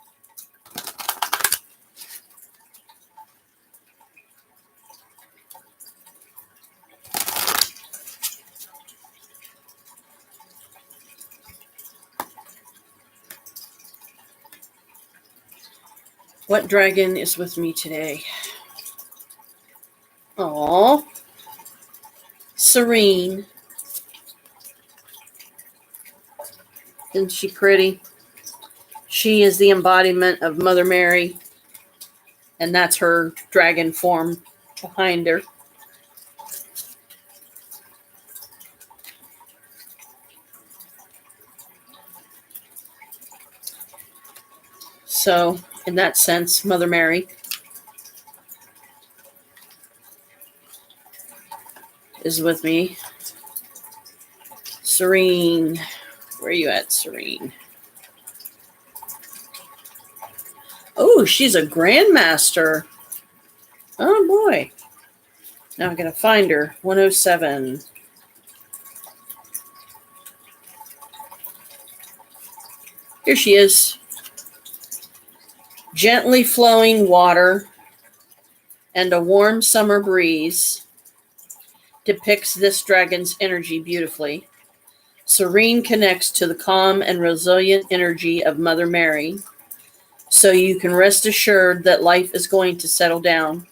What dragon is with me today? Aww. Serene. Isn't she pretty? She is the embodiment of Mother Mary, and that's her dragon form behind her. So, in that sense, Mother Mary is with me. Serene. Where are you at, Serene? Oh, she's a grandmaster. Oh, boy. Now I got to find her. 107. Here she is. Gently flowing water and a warm summer breeze depicts this dragon's energy beautifully. Serene connects to the calm and resilient energy of Mother Mary, so you can rest assured that life is going to settle down,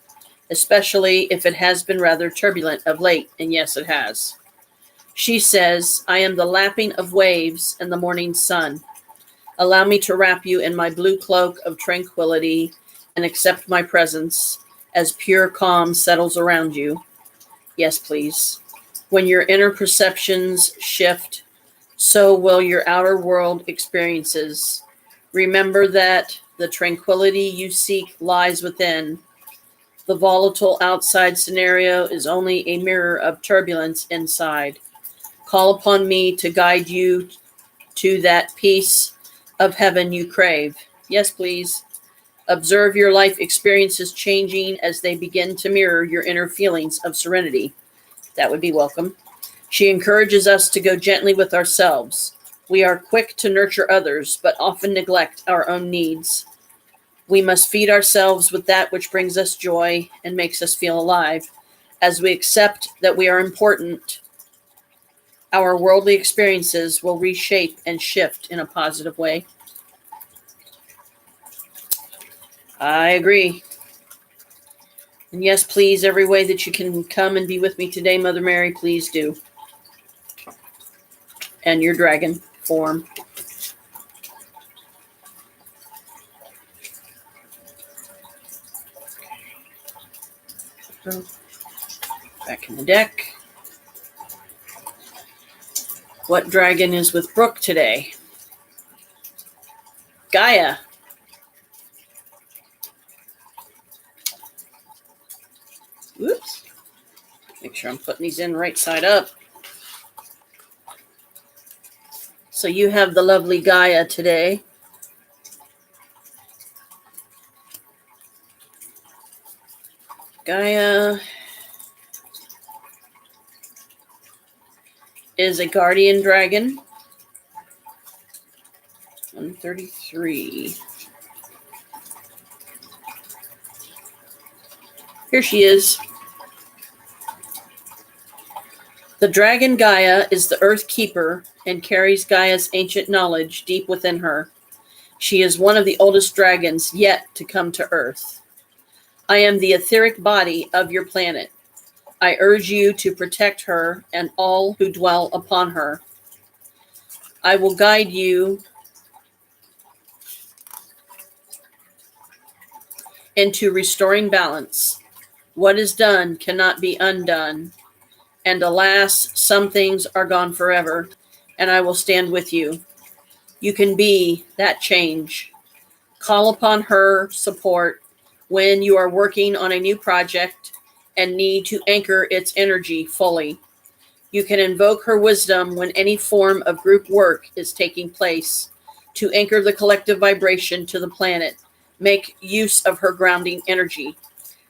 especially if it has been rather turbulent of late, and yes, it has. She says, I am the lapping of waves and the morning sun. Allow me to wrap you in my blue cloak of tranquility and accept my presence as pure calm settles around you. Yes, please. When your inner perceptions shift, so will your outer world experiences. Remember that the tranquility you seek lies within. The volatile outside scenario is only a mirror of turbulence inside. Call upon me to guide you to that peace of heaven you crave. Yes, please. Observe your life experiences changing as they begin to mirror your inner feelings of serenity. That would be welcome. She encourages us to go gently with ourselves. We are quick to nurture others, but often neglect our own needs. We must feed ourselves with that which brings us joy and makes us feel alive. As we accept that we are important, our worldly experiences will reshape and shift in a positive way. I agree. And yes, please, every way that you can come and be with me today, Mother Mary, please do. And your dragon form. Back in the deck. What dragon is with Brooke today? Gaia. Oops. Make sure I'm putting these in right side up. So you have the lovely Gaia today. Gaia is a guardian dragon. 133. Here she is. The dragon Gaia is the earth keeper and carries Gaia's ancient knowledge deep within her. She is one of the oldest dragons yet to come to earth. I am the etheric body of your planet. I urge you to protect her and all who dwell upon her. I will guide you into restoring balance. What is done cannot be undone. And alas, some things are gone forever, and I will stand with you. You can be that change. Call upon her support when you are working on a new project and need to anchor its energy fully. You can invoke her wisdom when any form of group work is taking place to anchor the collective vibration to the planet. Make use of her grounding energy.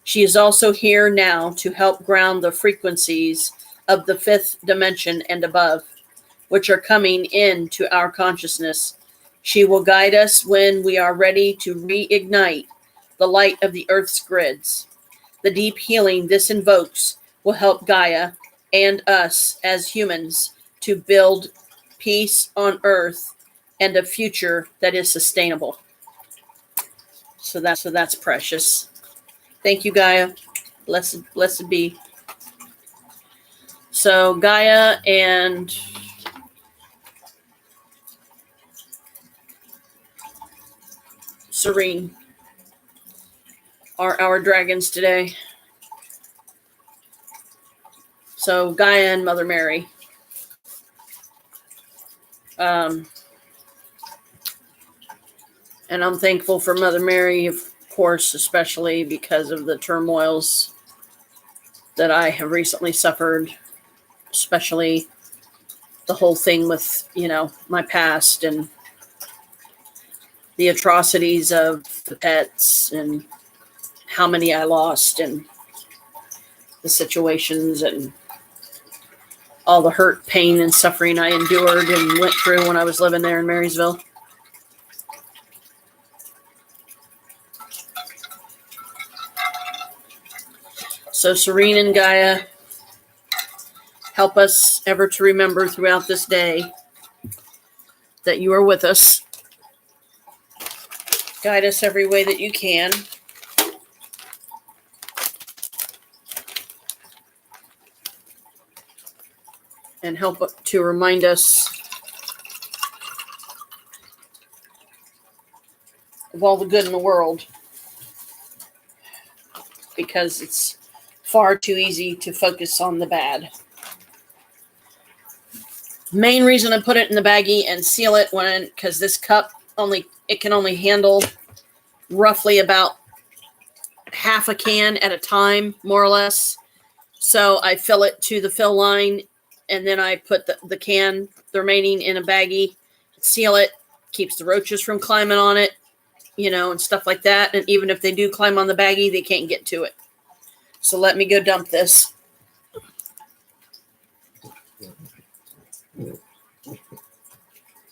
She is also here now to help ground the frequencies of the fifth dimension and above, which are coming into our consciousness. She will guide us when we are ready to reignite the light of the Earth's grids. The deep healing this invokes will help Gaia and us as humans to build peace on Earth and a future that is sustainable. So that's precious. Thank you, Gaia. Blessed be. So Gaia and Serene are our dragons today. So Gaia and Mother Mary. And I'm thankful for Mother Mary, of course, especially because of the turmoils that I have recently suffered, especially the whole thing with, my past and the atrocities of the pets and how many I lost and the situations and all the hurt, pain, and suffering I endured and went through when I was living there in Marysville. So Serene and Gaia, help us ever to remember throughout this day that you are with us. Guide us every way that you can. And help to remind us of all the good in the world. Because it's far too easy to focus on the bad. Main reason I put it in the baggie and seal it because this cup can only handle roughly about half a can at a time, more or less. So I fill it to the fill line, and then I put the can, the remaining, in a baggie, seal it, keeps the roaches from climbing on it, and stuff like that. And even if they do climb on the baggie, they can't get to it. So let me go dump this.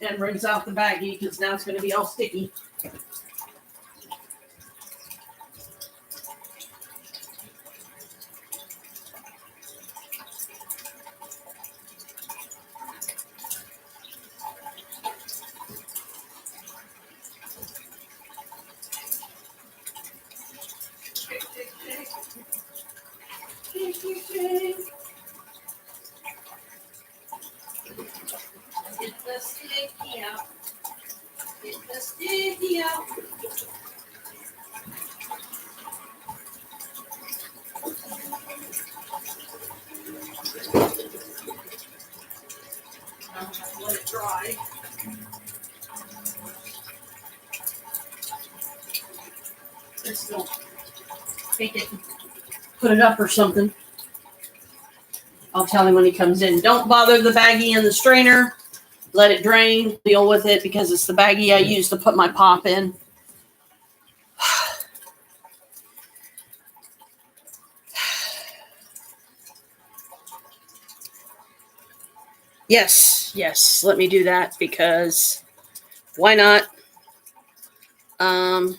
And rinse out the baggie because now it's going to be all sticky. Get the sticky out. Get the sticky out. Let it dry. Just don't take it and put it up or something. I'll tell him when he comes in. Don't bother the baggie and the strainer. Let it drain. Deal with it because it's the baggie I use to put my pop in. Yes. Let me do that because why not? And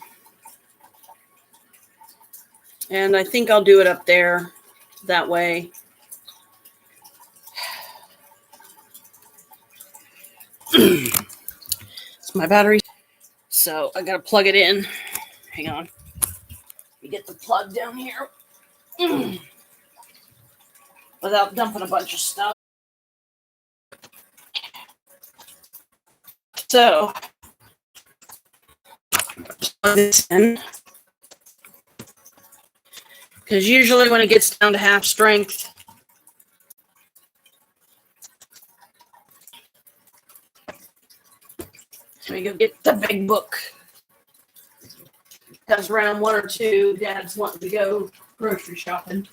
I think I'll do it up there that way. It's my battery. So I got to plug it in. Hang on. You get the plug down here without dumping a bunch of stuff. So plug this in. Because usually when it gets down to half strength, let me go get the big book. Because round 1 or 2, Dad's wanting to go grocery shopping.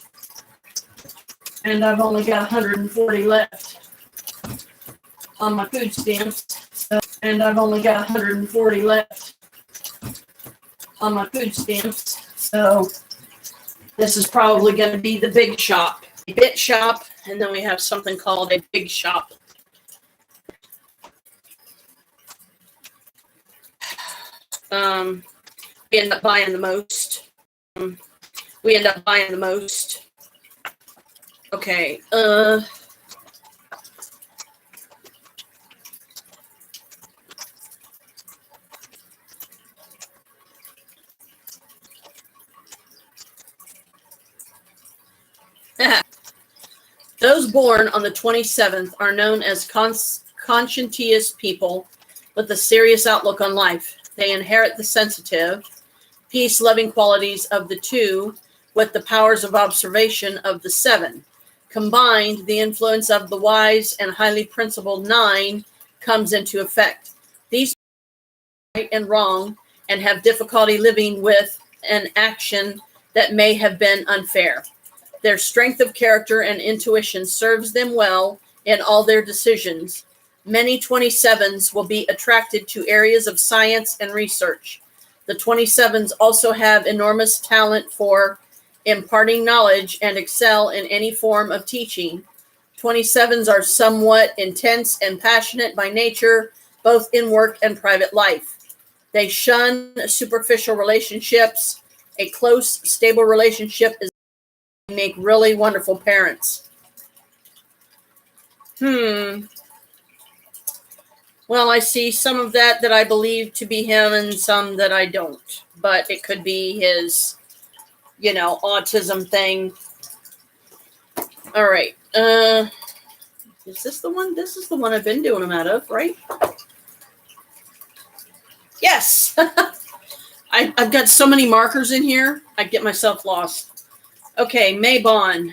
And I've only got 140 left on my food stamps. And I've only got 140 left on my food stamps. So this is probably going to be the big shop. A bit shop, and then we have something called a big shop. We end up buying the most. Okay. Those born on the 27th are known as conscientious people with a serious outlook on life. They inherit the sensitive, peace-loving qualities of the 2 with the powers of observation of the 7. Combined, the influence of the wise and highly principled 9 comes into effect. These are right and wrong and have difficulty living with an action that may have been unfair. Their strength of character and intuition serves them well in all their decisions. Many 27s will be attracted to areas of science and research. The 27s also have enormous talent for imparting knowledge and excel in any form of teaching. 27s are somewhat intense and passionate by nature, both in work and private life. They shun superficial relationships. A close, stable relationship is make really wonderful parents. Well, I see some of that I believe to be him and some that I don't. But it could be his, autism thing. All right. Is this the one? This is the one I've been doing them out of, right? Yes. I've got so many markers in here, I get myself lost. Okay, Mabon.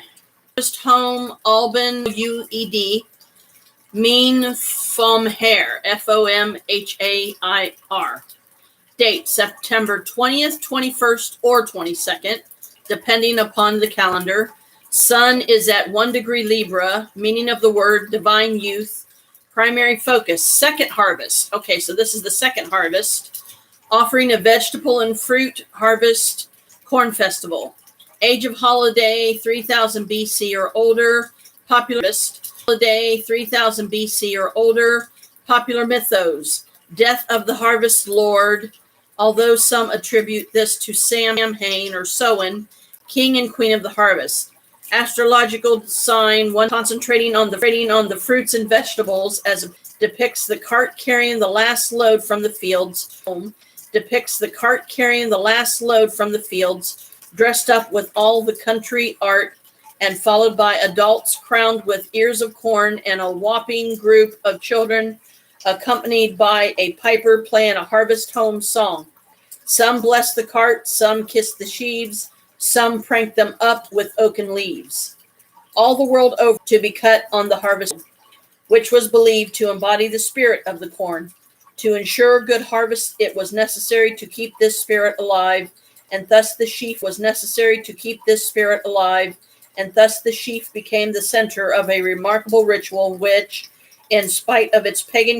Just home, Alban, UED. Mean Fomhair, FOMHAIR. Date September 20th, 21st, or 22nd, depending upon the calendar. Sun is at 1 degree Libra, meaning of the word divine youth. Primary focus, second harvest. Okay, so this is the second harvest. Offering a vegetable and fruit harvest, corn festival. Age of holiday 3000 BC or older. Popular holiday 3000 BC or older. Popular mythos. Death of the harvest lord, although some attribute this to Samhain or Samhain, king and queen of the harvest. Astrological sign, one concentrating on the fruits and vegetables, as depicts the cart carrying the last load from the fields. Depicts the cart carrying the last load from the fields, dressed up with all the country art, and followed by adults crowned with ears of corn and a whopping group of children, accompanied by a piper playing a harvest home song. Some bless the cart, some kiss the sheaves, some prank them up with oaken leaves. All the world over to be cut on the harvest, which was believed to embody the spirit of the corn. To ensure good harvest, it was necessary to keep this spirit alive, and thus the sheaf was necessary to keep this spirit alive, and thus the sheaf became the center of a remarkable ritual which, in spite of its pagan